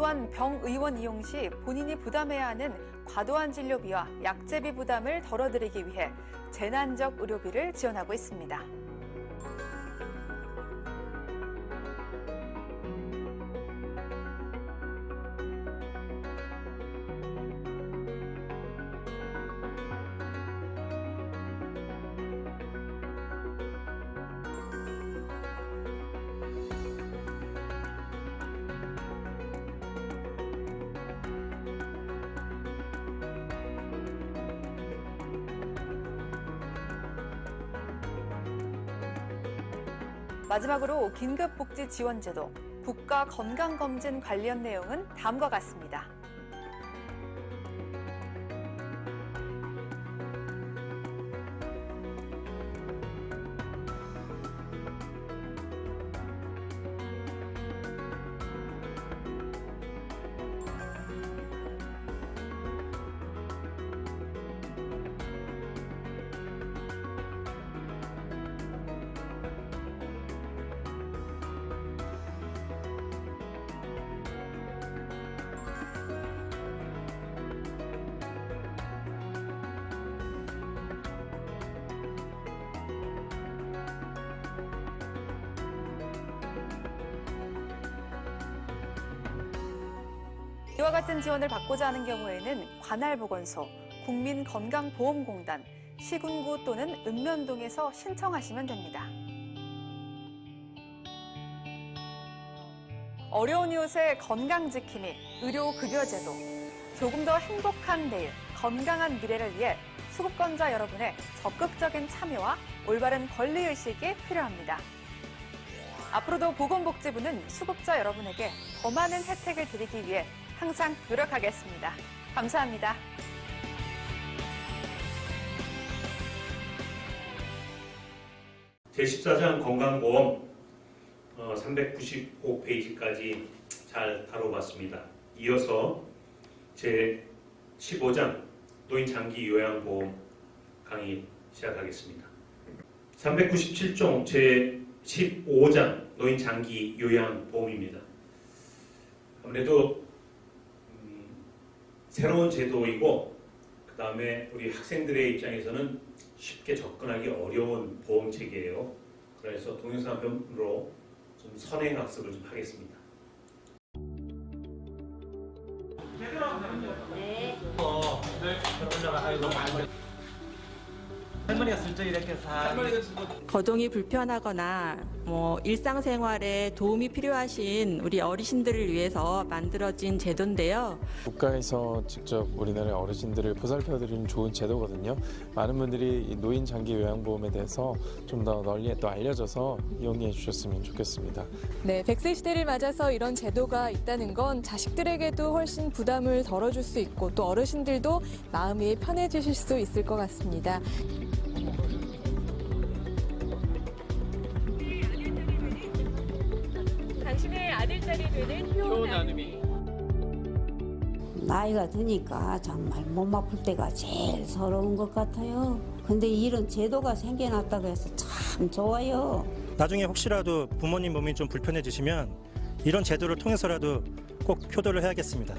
또한 병의원 이용 시 본인이 부담해야 하는 과도한 진료비와 약제비 부담을 덜어드리기 위해 재난적 의료비를 지원하고 있습니다. 마지막으로 긴급복지지원제도, 국가건강검진 관련 내용은 다음과 같습니다. 이와 같은 지원을 받고자 하는 경우에는 관할보건소, 국민건강보험공단, 시군구 또는 읍면동에서 신청하시면 됩니다. 어려운 이웃의 건강지킴이, 의료급여제도, 조금 더 행복한 내일, 건강한 미래를 위해 수급권자 여러분의 적극적인 참여와 올바른 권리의식이 필요합니다. 앞으로도 보건복지부는 수급자 여러분에게 더 많은 혜택을 드리기 위해 항상 노력하겠습니다. 감사합니다. 제14장 건강보험 395페이지까지 잘 다뤄봤습니다. 이어서 제15장 노인장기요양보험 강의 시작하겠습니다. 397종 제15장 노인장기요양보험입니다. 아무래도 새로운 제도이고 그 다음에 우리 학생들의 입장에서는 쉽게 접근하기 어려운 보험체계예요. 그래서 동영상으로 좀 선행학습을 좀 하겠습니다. 할머니가 슬쩍 이렇게 거동이 불편하거나 일상생활에 도움이 필요하신 우리 어르신들을 위해서 만들어진 제도인데요. 국가에서 직접 우리나라 어르신들을 보살펴드리는 좋은 제도거든요. 많은 분들이 이 노인 장기 요양보험에 대해서 좀 더 널리 또 알려져서 이용해 주셨으면 좋겠습니다. 네, 100세 시대를 맞아서 이런 제도가 있다는 건 자식들에게도 훨씬 부담을 덜어줄 수 있고 또 어르신들도 마음이 편해지실 수 있을 것 같습니다. 당신의 아들딸이 되는 효은 나눔이 나이가 드니까 정말 몸 아플 때가 제일 서러운 것 같아요. 근데 이런 제도가 생겨났다고 해서 참 좋아요. 나중에 혹시라도 부모님 몸이 좀 불편해지시면 이런 제도를 통해서라도 꼭 효도를 해야겠습니다.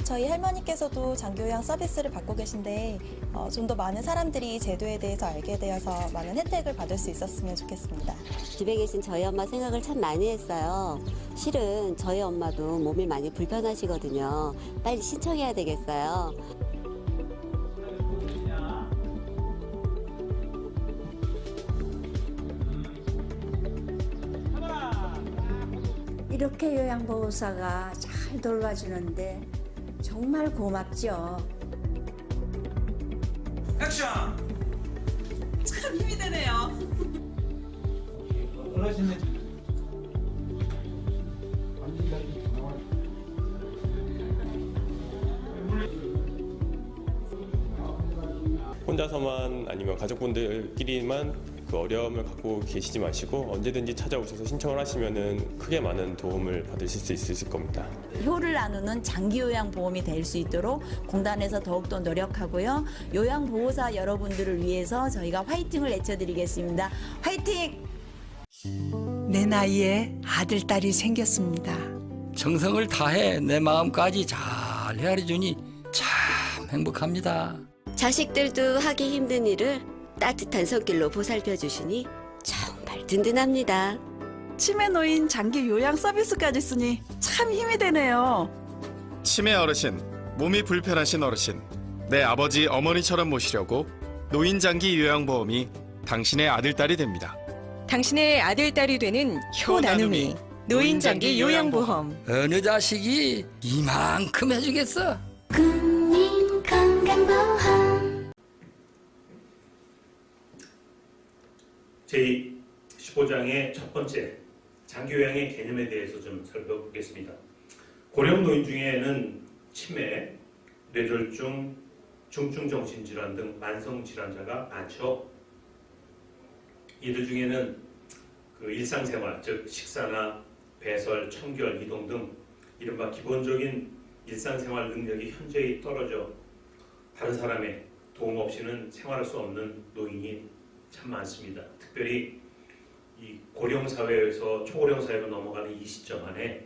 저희 할머니께서도 장기요양 서비스를 받고 계신데 좀 더 많은 사람들이 제도에 대해서 알게 되어서 많은 혜택을 받을 수 있었으면 좋겠습니다. 집에 계신 저희 엄마 생각을 참 많이 했어요. 실은 저희 엄마도 몸이 많이 불편하시거든요. 빨리 신청해야 되겠어요. 이렇게 요양보호사가 잘 돌봐주는데 정말 고맙죠. 액션! 참 힘이 되네요. 어르신들 혼자서만 아니면 가족분들끼리만 그 어려움을 갖고 계시지 마시고 언제든지 찾아오셔서 신청을 하시면은 크게 많은 도움을 받으실 수 있으실 겁니다. 효를 나누는 장기요양보험이 될 수 있도록 공단에서 더욱더 노력하고요. 요양보호사 여러분들을 위해서 저희가 화이팅을 외쳐드리겠습니다. 화이팅! 내 나이에 아들, 딸이 생겼습니다. 정성을 다해 내 마음까지 잘 헤아려주니 참 행복합니다. 자식들도 하기 힘든 일을 따뜻한 손길로 보살펴 주시니 정말 든든합니다. 치매 노인 장기 요양 서비스까지 쓰니 참 힘이 되네요. 치매 어르신, 몸이 불편하신 어르신, 내 아버지 어머니처럼 모시려고 노인 장기 요양보험이 당신의 아들, 딸이 됩니다. 당신의 아들, 딸이 되는 효 나눔이 노인 장기 요양보험. 어느 자식이 이만큼 해주겠어? 국민건강보험 제15장의 첫 번째 장기요양의 개념에 대해서 좀 살펴보겠습니다. 고령 노인 중에는 치매, 뇌졸중, 중증 정신질환 등 만성 질환자가 많죠. 이들 중에는 그 일상생활, 즉 식사나 배설, 청결, 이동 등 이른바 기본적인 일상생활 능력이 현저히 떨어져 다른 사람의 도움 없이는 생활할 수 없는 노인이 참 많습니다. 특별히 이 고령사회에서 초고령사회로 넘어가는 이 시점 안에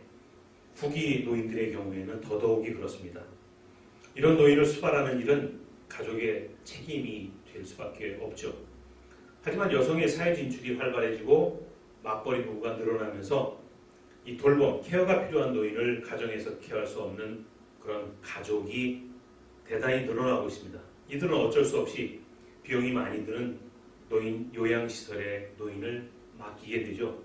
후기 노인들의 경우에는 더더욱이 그렇습니다. 이런 노인을 수발하는 일은 가족의 책임이 될 수밖에 없죠. 하지만 여성의 사회 진출이 활발해지고 맞벌이 부부가 늘어나면서 이 돌봄, 케어가 필요한 노인을 가정에서 케어할 수 없는 그런 가족이 대단히 늘어나고 있습니다. 이들은 어쩔 수 없이 비용이 많이 드는 노인 요양시설에 노인을 맡기게 되죠.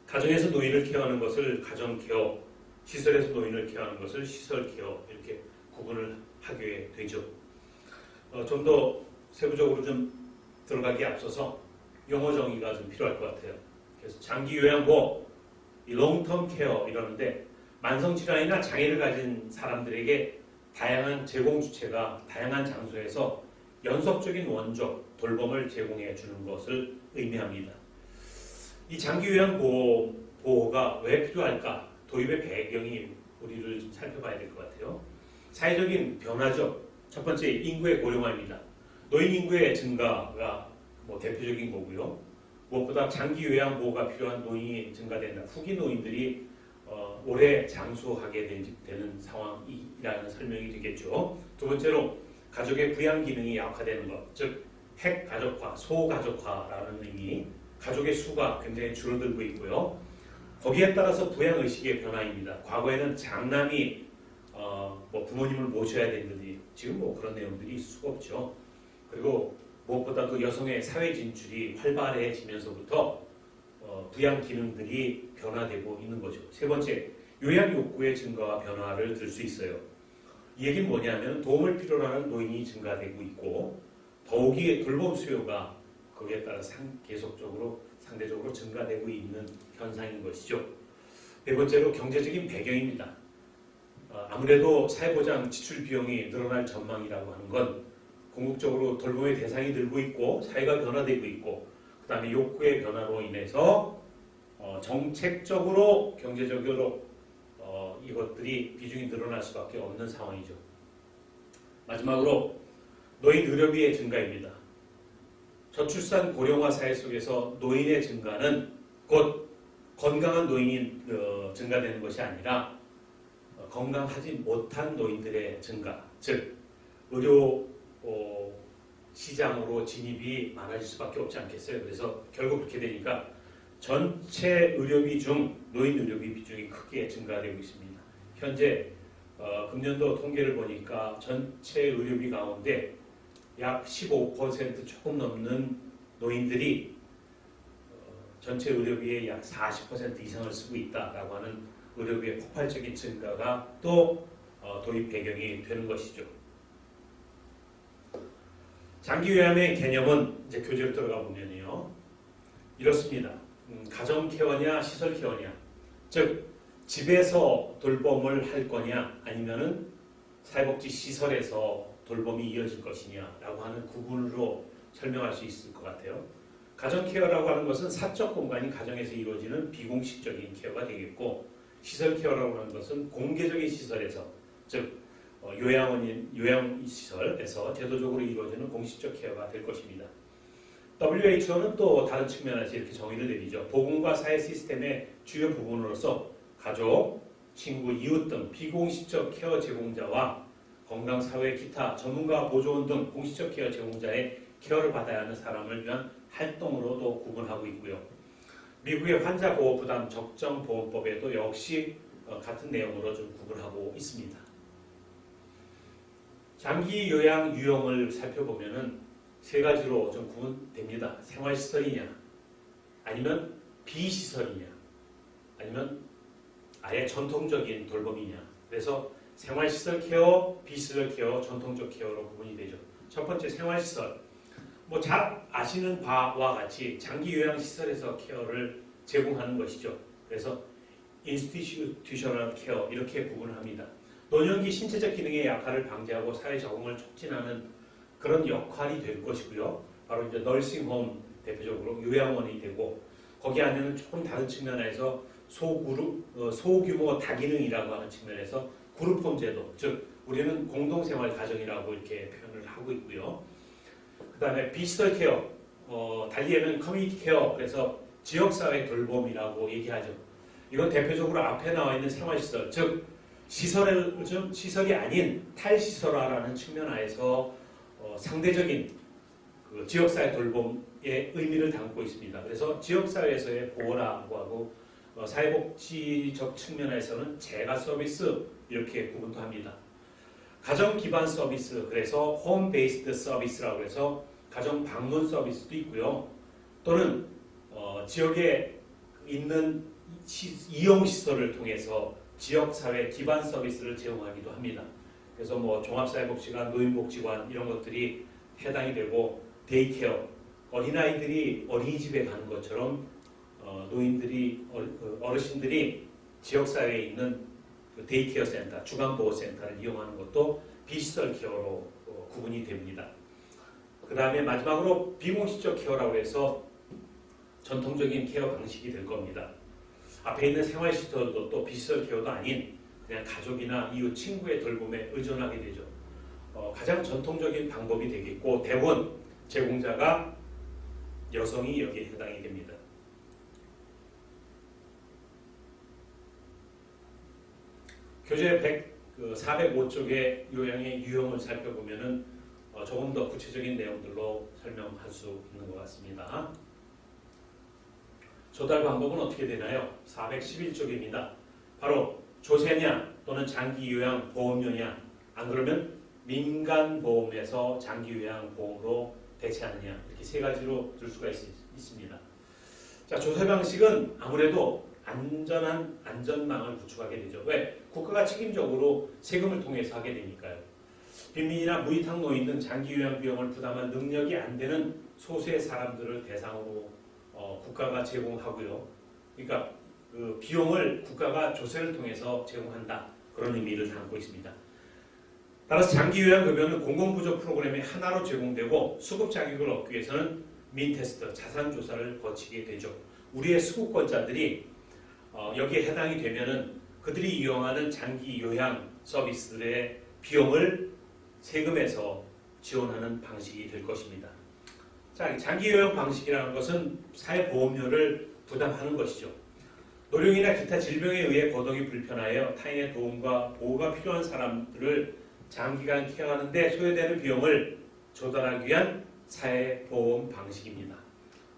가정에서 노인을 케어하는 것을 가정 케어, 시설에서 노인을 케어하는 것을 시설 케어 이렇게 구분을 하게 되죠. 좀 더 세부적으로 좀 들어가기에 앞서서 용어 정의가 좀 필요할 것 같아요. 그래서 장기 요양보험, 이 롱텀 케어 이러는데 만성 질환이나 장애를 가진 사람들에게 다양한 제공 주체가 다양한 장소에서 연속적인 원적 돌봄을 제공해 주는 것을 의미합니다. 이 장기 요양 보호가 왜 필요할까? 도입의 배경이 우리를 좀 살펴봐야 될 것 같아요. 사회적인 변화죠. 첫 번째 인구의 고령화입니다. 노인 인구의 증가가 대표적인 거고요. 무엇보다 장기 요양 보호가 필요한 노인이 증가된다. 후기 노인들이 오래 장수하게 되는 상황이라는 설명이 되겠죠. 두 번째로 가족의 부양 기능이 약화되는 것, 즉 핵가족화, 소가족화라는 의미, 가족의 수가 굉장히 줄어들고 있고요. 거기에 따라서 부양 의식의 변화입니다. 과거에는 장남이 부모님을 모셔야 되는데 지금 그런 내용들이 있을 수가 없죠. 그리고 무엇보다도 여성의 사회 진출이 활발해지면서부터 부양 기능들이 변화되고 있는 거죠. 세 번째, 요양 욕구의 증가와 변화를 들 수 있어요. 이 얘기는 뭐냐면 도움을 필요로 하는 노인이 증가되고 있고 더욱이 돌봄 수요가 거기에 따라 계속적으로 상대적으로 증가되고 있는 현상인 것이죠. 네 번째로 경제적인 배경입니다. 아무래도 사회보장 지출 비용이 늘어날 전망이라고 하는 건 궁극적으로 돌봄의 대상이 늘고 있고 사회가 변화되고 있고 그 다음에 욕구의 변화로 인해서 정책적으로 경제적으로 이것들이 비중이 늘어날 수밖에 없는 상황이죠. 마지막으로 노인 의료비의 증가입니다. 저출산 고령화 사회 속에서 노인의 증가는 곧 건강한 노인이 증가되는 것이 아니라 건강하지 못한 노인들의 증가, 즉 의료 시장으로 진입이 많아질 수밖에 없지 않겠어요. 그래서 결국 그렇게 되니까 전체 의료비 중 노인 의료비 비중이 크게 증가되고 있습니다. 현재 금년도 통계를 보니까 전체 의료비 가운데 약 15% 조금 넘는 노인들이 전체 의료비의 약 40% 이상을 쓰고 있다라고 하는 의료비의 폭발적인 증가가 또 도입 배경이 되는 것이죠. 장기 요양의 개념은 이제 교재로 들어가 보면요 이렇습니다. 가정 케어냐 시설 케어냐, 즉 집에서 돌봄을 할 거냐 아니면은 사회복지 시설에서 돌봄이 이어질 것이냐라고 하는 구분으로 설명할 수 있을 것 같아요. 가정 케어라고 하는 것은 사적 공간이 가정에서 이루어지는 비공식적인 케어가 되겠고, 시설 케어라고 하는 것은 공개적인 시설에서, 즉 요양시설에서 제도적으로 이루어지는 공식적 케어가 될 것입니다. WHO는 또 다른 측면에서 이렇게 정의를 내리죠. 보건과 사회 시스템의 주요 부분으로서 가족, 친구, 이웃 등 비공식적 케어 제공자와 건강사회 기타 전문가 보조원 등 공식적 케어 제공자의 케어를 받아야 하는 사람을 위한 활동으로도 구분하고 있고요. 미국의 환자보호부담 적정보험법에도 역시 같은 내용으로 좀 구분하고 있습니다. 장기 요양 유형을 살펴보면은 세 가지로 좀 구분됩니다. 생활시설이냐, 아니면 비시설이냐, 아니면 아예 전통적인 돌봄이냐. 그래서 생활시설 케어, 비시설 케어, 전통적 케어로 구분이 되죠. 첫 번째 생활시설. 뭐 잘 아시는 바와 같이 장기 요양 시설에서 케어를 제공하는 것이죠. 그래서 인스티튜셔널 케어 이렇게 구분을 합니다. 노년기 신체적 기능의 약화를 방지하고 사회 적응을 촉진하는 그런 역할이 될 것이고요. 바로 이제 널싱홈 대표적으로 요양원이 되고 거기 안에는 조금 다른 측면에서 소규모 다기능이라고 하는 측면에서 그룹홈 제도, 즉 우리는 공동생활 가정이라고 이렇게 표현을 하고 있고요. 그다음에 비시설 케어, 달리 하면 커뮤니티 케어, 그래서 지역사회 돌봄이라고 얘기하죠. 이건 대표적으로 앞에 나와 있는 생활시설, 즉 시설이 아닌 탈시설화라는 측면 하에서 상대적인 그 지역사회 돌봄의 의미를 담고 있습니다. 그래서 지역사회에서의 보호라고 하고 사회복지적 측면에서는 재가 서비스 이렇게 구분도 합니다. 가정 기반 서비스, 그래서 홈 베이스드 서비스라고 해서 가정 방문 서비스도 있고요. 또는 지역에 있는 이용시설을 통해서 지역사회 기반 서비스를 제공하기도 합니다. 그래서 뭐 종합사회복지관, 노인복지관 이런 것들이 해당이 되고 데이케어, 어린아이들이 어린이집에 가는 것처럼 어르신들이 지역사회에 있는 데이케어 센터, 주간보호센터를 이용하는 것도 비시설 케어로 구분이 됩니다. 그 다음에 마지막으로 비공식적 케어라고 해서 전통적인 케어 방식이 될 겁니다. 앞에 있는 생활시설도 또 비시설 케어도 아닌 그냥 가족이나 이웃, 친구의 돌봄에 의존하게 되죠. 가장 전통적인 방법이 되겠고 대부분 제공자가 여성이 여기에 해당이 됩니다. 교재 405쪽의 요양의 유형을 살펴보면은 조금 더 구체적인 내용들로 설명할 수 있는 것 같습니다. 조달 방법은 어떻게 되나요? 411쪽입니다. 바로 조세냐 또는 장기 요양 보험료냐, 안 그러면 민간 보험에서 장기 요양 보험으로 대체하느냐, 이렇게 세 가지로 둘 수가 있습니다. 자, 조세 방식은 아무래도 안전한 안전망을 구축하게 되죠. 왜? 국가가 책임적으로 세금을 통해서 하게 되니까요. 빈민이나 무위탁 노인 등 장기 요양 비용을 부담할 능력이 안 되는 소수의 사람들을 대상으로 국가가 제공하고요. 그러니까 그 비용을 국가가 조세를 통해서 제공한다, 그런 의미를 담고 있습니다. 따라서 장기 요양 급여는 공공부조 프로그램의 하나로 제공되고 수급 자격을 얻기 위해서는 민테스트, 자산 조사를 거치게 되죠. 우리의 수급권자들이 여기에 해당이 되면은 그들이 이용하는 장기 요양 서비스의 비용을 세금에서 지원하는 방식이 될 것입니다. 자, 장기 요양 방식이라는 것은 사회보험료를 부담하는 것이죠. 노령이나 기타 질병에 의해 거동이 불편하여 타인의 도움과 보호가 필요한 사람들을 장기간 케어하는 데 소요되는 비용을 조달하기 위한 사회보험 방식입니다.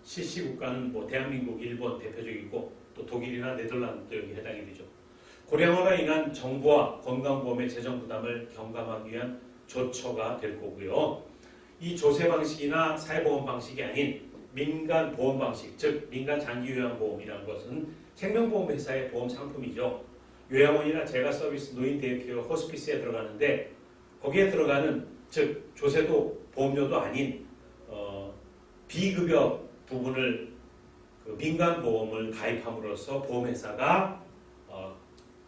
실시 국가는 뭐 대한민국, 일본 대표적이고 또 독일이나 네덜란드도 여기 해당이 되죠. 고령화가 인한 정부와 건강보험의 재정 부담을 경감하기 위한 조처가 될 거고요. 이 조세 방식이나 사회보험 방식이 아닌 민간 보험 방식, 즉 민간 장기요양보험이라는 것은 생명보험 회사의 보험 상품이죠. 요양원이나 재가 서비스, 노인 데이케어, 호스피스에 들어가는데 거기에 들어가는, 즉 조세도 보험료도 아닌 비급여 부분을 민간 보험을 가입함으로써 보험회사가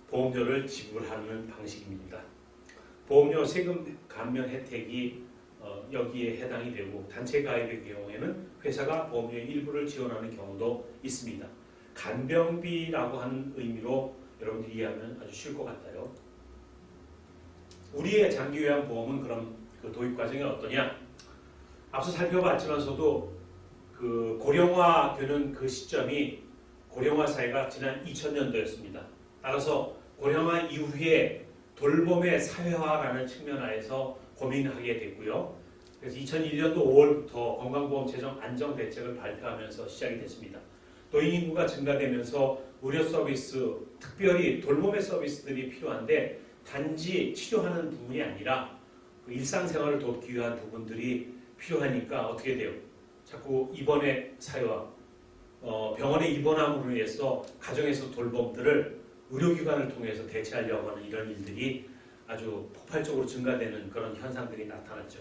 보험료를 지불하는 방식입니다. 보험료 세금 감면 혜택이 여기에 해당이 되고 단체 가입의 경우에는 회사가 보험료의 일부를 지원하는 경우도 있습니다. 간병비라고 하는 의미로 여러분들이 이해하면 아주 쉬울 것 같아요. 우리의 장기요양보험은 그럼 그 도입 과정이 어떠냐? 앞서 살펴봤지만서도 그 고령화되는 그 시점이 고령화 사회가 지난 2000년도였습니다. 따라서 고령화 이후에 돌봄의 사회화라는 측면 하에서 고민하게 됐고요. 그래서 2001년도 5월부터 건강보험 재정 안정 대책을 발표하면서 시작이 됐습니다. 노인 인구가 증가되면서 의료 서비스, 특별히 돌봄의 서비스들이 필요한데 단지 치료하는 부분이 아니라 일상생활을 돕기 위한 부분들이 필요하니까 어떻게 돼요? 자꾸 입원의 사유와 병원에 입원함으로 인해서 가정에서 돌봄들을 의료기관을 통해서 대체하려고 하는 이런 일들이 아주 폭발적으로 증가되는 그런 현상들이 나타났죠.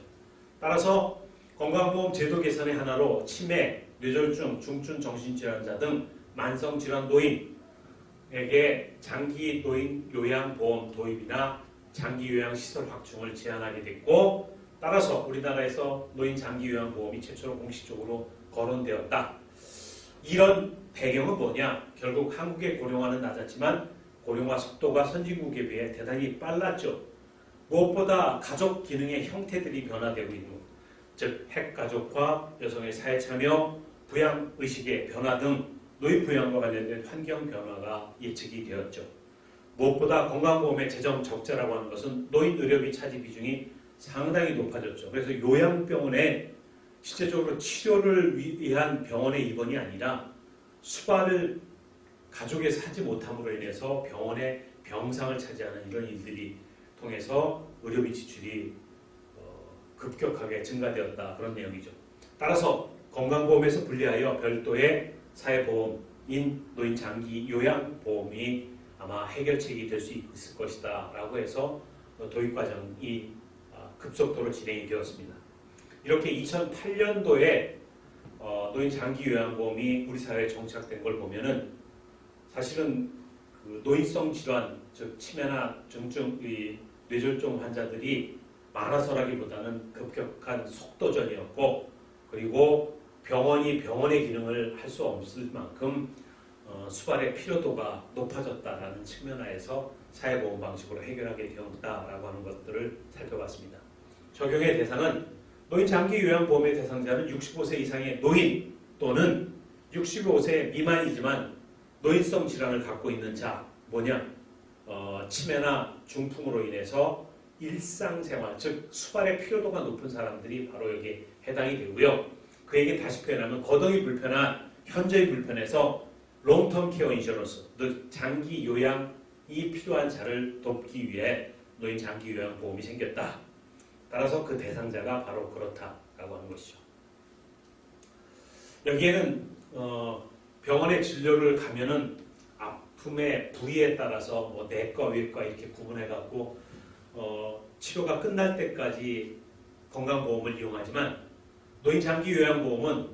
따라서 건강보험 제도 개선의 하나로 치매, 뇌졸중, 중증 정신질환자 등 만성질환 노인에게 장기 노인 요양보험 도입이나 장기 요양시설 확충을 제한하게 됐고, 따라서 우리나라에서 노인 장기 요양보험이 최초로 공식적으로 거론되었다. 이런 배경은 뭐냐? 결국 한국의 고령화는 낮았지만 고령화 속도가 선진국에 비해 대단히 빨랐죠. 무엇보다 가족 기능의 형태들이 변화되고 있는, 즉 핵가족화, 여성의 사회참여, 부양의식의 변화 등 노인 부양과 관련된 환경 변화가 예측이 되었죠. 무엇보다 건강보험의 재정 적자라고 하는 것은 노인 의료비 차지 비중이 상당히 높아졌죠. 그래서 요양병원에 실제적으로 치료를 위한 병원의 입원이 아니라 수발을 가족에서 하지 못함으로 인해서 병원의 병상을 차지하는 이런 일들이 통해서 의료비 지출이 급격하게 증가되었다, 그런 내용이죠. 따라서 건강보험에서 분리하여 별도의 사회보험인 노인 장기 요양보험이 아마 해결책이 될 수 있을 것이다 라고 해서 도입 과정이 급속도로 진행이 되었습니다. 이렇게 2008년도에 노인 장기 요양보험이 우리 사회에 정착된 걸 보면은 사실은 그 노인성 질환, 즉 치매나 중증 뇌졸중 환자들이 많아서라기보다는 급격한 속도전이었고, 그리고 병원이 병원의 기능을 할 수 없을 만큼 수발의 필요도가 높아졌다라는 측면하에서 사회보험 방식으로 해결하게 되었다라고 하는 것들을 살펴봤습니다. 적용의 대상은 노인 장기 요양보험의 대상자는 65세 이상의 노인 또는 65세 미만이지만 노인성 질환을 갖고 있는 자, 치매나 중풍으로 인해서 일상생활, 즉 수발의 필요도가 높은 사람들이 바로 여기에 해당이 되고요. 그에게 다시 표현하면 거동이 불편한 현저히 불편해서 롱텀 케어 인슈런스, 즉 장기 요양이 필요한 자를 돕기 위해 노인 장기 요양보험이 생겼다. 따라서 그 대상자가 바로 그렇다라고 하는 것이죠. 여기에는 병원에 진료를 가면은 아픔의 부위에 따라서 뭐 내과, 외과 이렇게 구분해갖고 치료가 끝날 때까지 건강보험을 이용하지만 노인 장기 요양보험은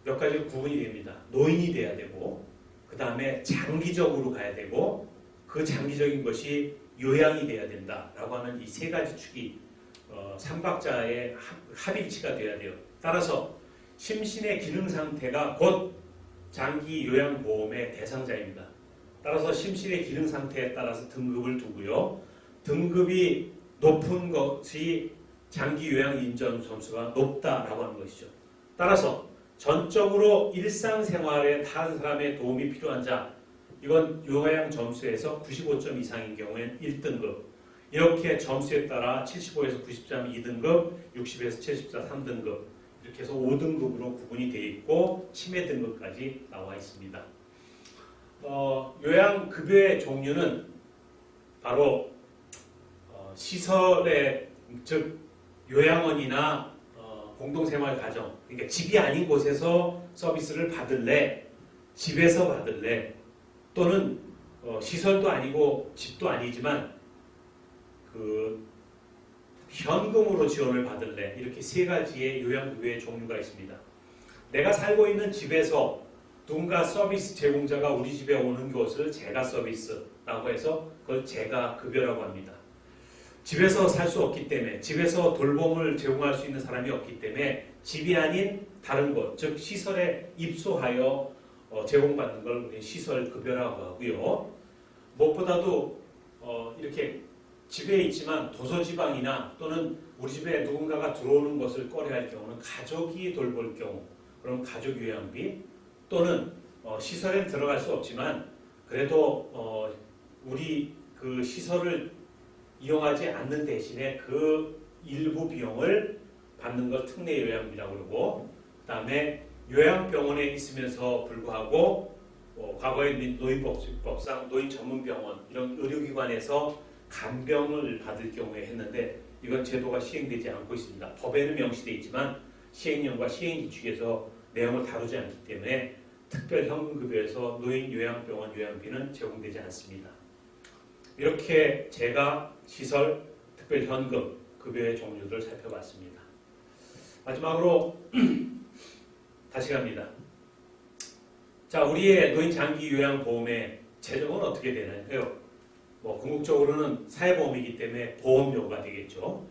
몇 가지로 구분이 됩니다. 노인이 돼야 되고, 그 다음에 장기적으로 가야 되고, 그 장기적인 것이 요양이 돼야 된다라고 하는 이 세 가지 축이 삼박자의 합일치가 돼야 돼요. 따라서 심신의 기능 상태가 곧 장기 요양보험의 대상자입니다. 따라서 심신의 기능 상태에 따라서 등급을 두고요. 등급이 높은 것이 장기 요양 인정 점수가 높다라고 하는 것이죠. 따라서 전적으로 일상생활에 다른 사람의 도움이 필요한 자, 이건 요양 점수에서 95점 이상인 경우엔 1등급, 이렇게 점수에 따라 75에서 90점 2등급, 60에서 74 3등급, 이렇게 해서 5등급으로 구분이 되어 있고 치매 등급까지 나와 있습니다. 요양급여의 종류는 바로 시설의, 즉 요양원이나 공동생활가정, 그러니까 집이 아닌 곳에서 서비스를 받을래, 집에서 받을래, 또는 시설도 아니고 집도 아니지만 그 현금으로 지원을 받을래, 이렇게 세 가지의 요양급여의 종류가 있습니다. 내가 살고 있는 집에서 누군가 서비스 제공자가 우리 집에 오는 것을 제가 서비스라고 해서 그걸 제가 급여라고 합니다. 집에서 살 수 없기 때문에, 집에서 돌봄을 제공할 수 있는 사람이 없기 때문에 집이 아닌 다른 곳, 즉 시설에 입소하여 제공받는 걸 우리 시설급여라고 하고요. 무엇보다도 이렇게 집에 있지만 도서지방이나 또는 우리 집에 누군가가 들어오는 것을 꺼려할 경우는 가족이 돌볼 경우, 그럼 가족 요양비, 또는 시설에 들어갈 수 없지만 그래도 우리 그 시설을 이용하지 않는 대신에 그 일부 비용을 받는 걸 특례 요양비라고 그러고, 그 다음에 요양병원에 있으면서 불구하고 과거에 노인복지법상 노인전문병원 이런 의료기관에서 간병을 받을 경우에 했는데, 이건 제도가 시행되지 않고 있습니다. 법에는 명시되어 있지만 시행령과 시행규칙에서 내용을 다루지 않기 때문에 특별현금급여에서 노인요양병원 요양비는 제공되지 않습니다. 이렇게 제가 시설, 특별현금, 급여의 종류들을 살펴봤습니다. 마지막으로 다시 갑니다. 자, 우리의 노인 장기 요양보험의 재정은 어떻게 되나요? 뭐 궁극적으로는 사회보험이기 때문에 보험료가 되겠죠.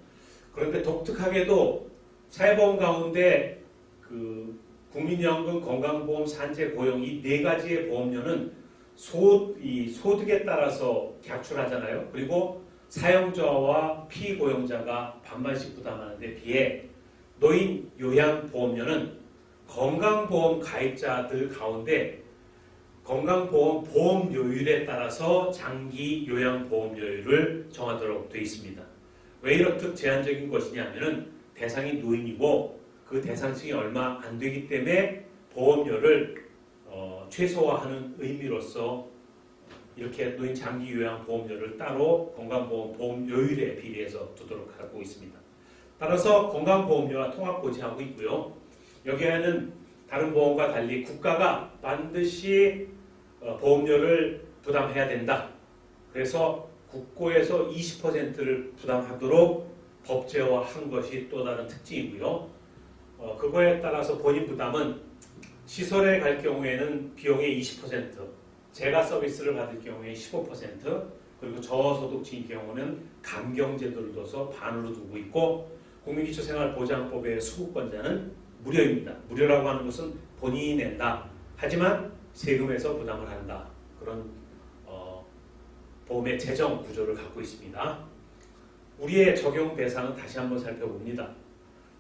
그런데 독특하게도 사회보험 가운데 그 국민연금, 건강보험, 산재, 고용 이 네 가지의 보험료는 소득에 따라서 객출하잖아요. 그리고 사용자와 피고용자가 반반씩 부담하는 데 비해 노인 요양보험료는 건강보험 가입자들 가운데 건강보험 보험료율에 따라서 장기 요양보험료율을 정하도록 되어 있습니다. 왜 이렇듯 제한적인 것이냐면은 대상이 노인이고 그 대상층이 얼마 안 되기 때문에 보험료를 최소화하는 의미로서 이렇게 노인 장기 요양 보험료를 따로 건강보험 보험료율에 비례해서 두도록 하고 있습니다. 따라서 건강보험료와 통합고지하고 있고요. 여기에는 다른 보험과 달리 국가가 반드시 보험료를 부담해야 된다. 그래서 국고에서 20%를 부담하도록 법제화한 것이 또 다른 특징이고요. 그거에 따라서 본인 부담은 시설에 갈 경우에는 비용의 20%, 재가 서비스를 받을 경우에 15%, 그리고 저소득층의 경우는 감경제도를 둬서 반으로 두고 있고 국민기초생활보장법의 수급권자는 무료입니다. 무료라고 하는 것은 본인이 낸다. 하지만 세금에서 부담을 한다. 그런 보험의 재정 구조를 갖고 있습니다. 우리의 적용 대상은 다시 한번 살펴봅니다.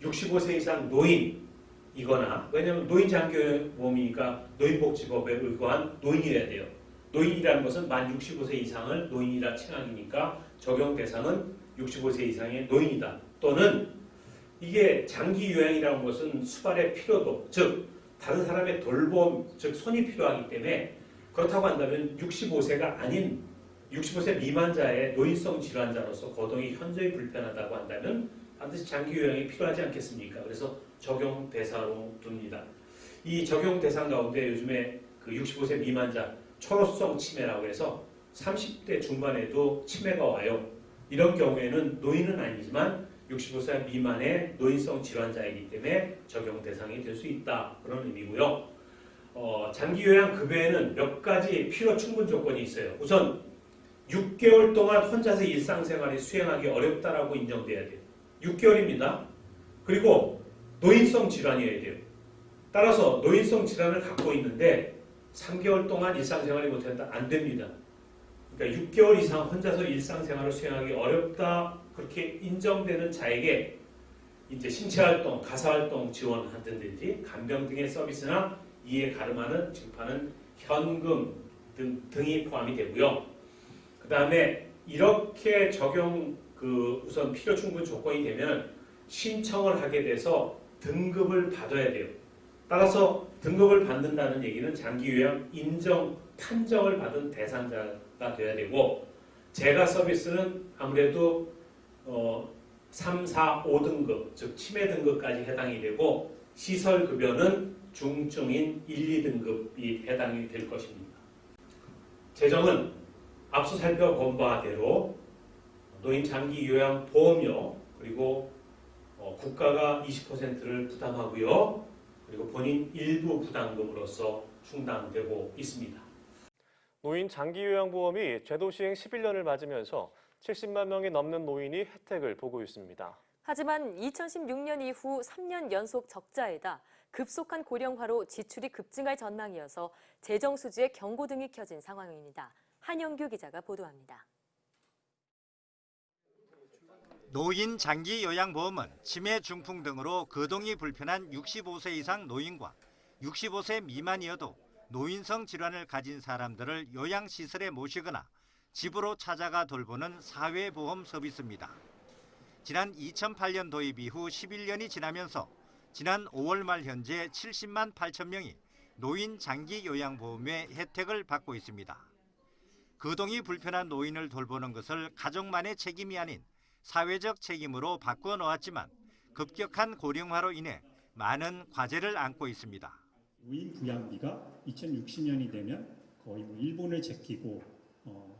65세 이상 노인이거나, 왜냐하면 노인장기보험이니까 노인복지법에 의거한 노인이어야 돼요. 노인이라는 것은 만 65세 이상을 노인이라 칭하니까 적용 대상은 65세 이상의 노인이다. 또는 이게 장기 요양이라는 것은 수발의 필요도, 즉 다른 사람의 돌봄, 즉 손이 필요하기 때문에 그렇다고 한다면 65세가 아닌 65세 미만자의 노인성 질환자로서 거동이 현저히 불편하다고 한다면 반드시 장기 요양이 필요하지 않겠습니까? 그래서 적용 대상으로 둡니다. 이 적용 대상 가운데 요즘에 그 65세 미만자 초로성 치매라고 해서 30대 중반에도 치매가 와요. 이런 경우에는 노인은 아니지만 65세 미만의 노인성 질환자이기 때문에 적용 대상이 될 수 있다. 그런 의미고요. 장기 요양 급여에는 몇 가지 필요 충분 조건이 있어요. 우선 6개월 동안 혼자서 일상생활이 수행하기 어렵다라고 인정돼야 돼요. 6개월입니다. 그리고 노인성 질환이어야 돼요. 따라서 노인성 질환을 갖고 있는데 3개월 동안 일상생활이 못한다? 안 됩니다. 그러니까 6개월 이상 혼자서 일상생활을 수행하기 어렵다 그렇게 인정되는 자에게 이제 신체활동, 가사활동 지원한다든지 간병 등의 서비스나 이에 가름하는 지급하는 현금 등이 포함이 되고요. 그 다음에 이렇게 적용 우선 필요 충분 조건이 되면 신청을 하게 돼서 등급을 받아야 돼요. 따라서 등급을 받는다는 얘기는 장기요양 인정 판정을 받은 대상자가 돼야 되고 재가 서비스는 아무래도 3, 4, 5등급 즉 치매 등급까지 해당이 되고 시설급여는 중증인 1, 2등급이 해당이 될 것입니다. 재정은 앞서 살펴본 바대로 노인 장기 요양 보험료 그리고 국가가 20%를 부담하고요. 그리고 본인 일부 부담금으로서 충당되고 있습니다. 노인 장기요양보험이 제도 시행 11년을 맞으면서 70만 명이 넘는 노인이 혜택을 보고 있습니다. 하지만 2016년 이후 3년 연속 적자에다 급속한 고령화로 지출이 급증할 전망이어서 재정 수지에 경고등이 켜진 상황입니다. 한영규 기자가 보도합니다. 노인 장기 요양보험은 치매, 중풍 등으로 거동이 불편한 65세 이상 노인과 65세 미만이어도 노인성 질환을 가진 사람들을 요양시설에 모시거나 집으로 찾아가 돌보는 사회보험 서비스입니다. 지난 2008년 도입 이후 11년이 지나면서 지난 5월 말 현재 70만 8천 명이 노인 장기 요양보험의 혜택을 받고 있습니다. 거동이 불편한 노인을 돌보는 것을 가족만의 책임이 아닌 사회적 책임으로 바꾸어 놓았지만 급격한 고령화로 인해 많은 과제를 안고 있습니다. 노인 부양비가 2060년이 되면 거의 일본을 제끼고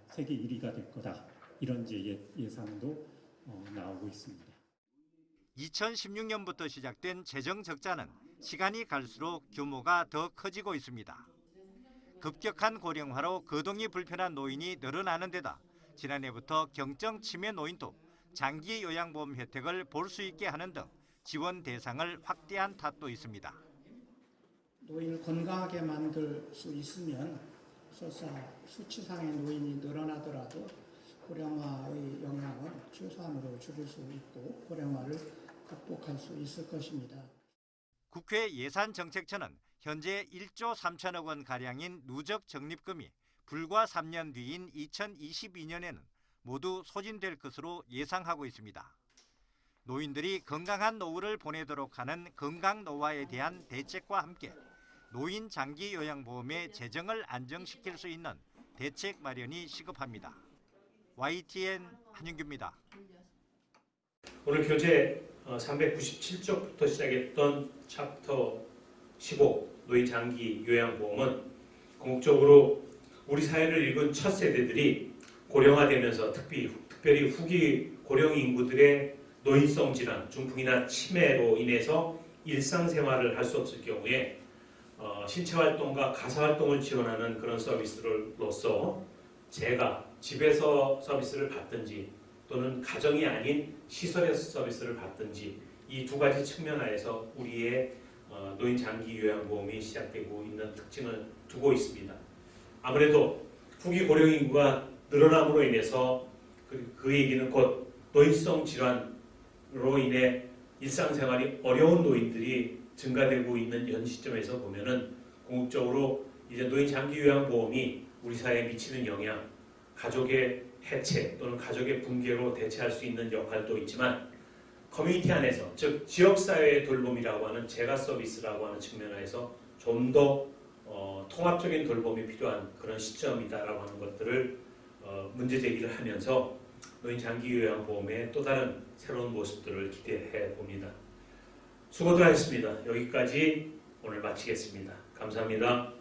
세계 1위가 될 거다. 이런 이제 예상도 나오고 있습니다. 2016년부터 시작된 재정 적자는 시간이 갈수록 규모가 더 커지고 있습니다. 급격한 고령화로 거동이 불편한 노인이 늘어나는 데다 지난해부터 경증 치매 노인도 장기 요양보험 혜택을 볼 수 있게 하는 등 지원 대상을 확대한 탓도 있습니다. 노인을 건강하게 만들 수 있으면 설사 수치상의 노인이 늘어나더라도 고령화의 영향은 최소한으로 줄일 수 있고 고령화를 극복할 수 있을 것입니다. 국회 예산정책처는 현재 1조 3천억 원가량인 누적 적립금이 불과 3년 뒤인 2022년에는 모두 소진될 것으로 예상하고 있습니다. 노인들이 건강한 노후를 보내도록 하는 건강노화에 대한 대책과 함께 노인 장기 요양보험의 재정을 안정시킬 수 있는 대책 마련이 시급합니다. YTN 한윤규입니다. 오늘 교재 397쪽부터 시작했던 챕터 15 노인 장기 요양보험은 궁극적으로 우리 사회를 읽은 첫 세대들이 고령화되면서 특별히 후기 고령 인구들의 노인성 질환, 중풍이나 치매로 인해서 일상생활을 할 수 없을 경우에 신체활동과 가사활동을 지원하는 그런 서비스로서 제가 집에서 서비스를 받든지 또는 가정이 아닌 시설에서 서비스를 받든지 이 두 가지 측면 하에서 우리의 노인 장기 요양보험이 시작되고 있는 특징을 두고 있습니다. 아무래도 후기 고령 인구가 늘어남으로 인해서 그 얘기는 곧 노인성 질환으로 인해 일상생활이 어려운 노인들이 증가되고 있는 현 시점에서 보면은 궁극적으로 이제 노인 장기 요양보험이 우리 사회에 미치는 영향, 가족의 해체 또는 가족의 붕괴로 대체할 수 있는 역할도 있지만 커뮤니티 안에서 즉 지역사회의 돌봄이라고 하는 재가 서비스라고 하는 측면에서 좀 더 통합적인 돌봄이 필요한 그런 시점이다라고 하는 것들을 문제 제기를 하면서 노인 장기 요양보험의 또 다른 새로운 모습들을 기대해 봅니다. 수고들 하셨습니다. 여기까지 오늘 마치겠습니다. 감사합니다.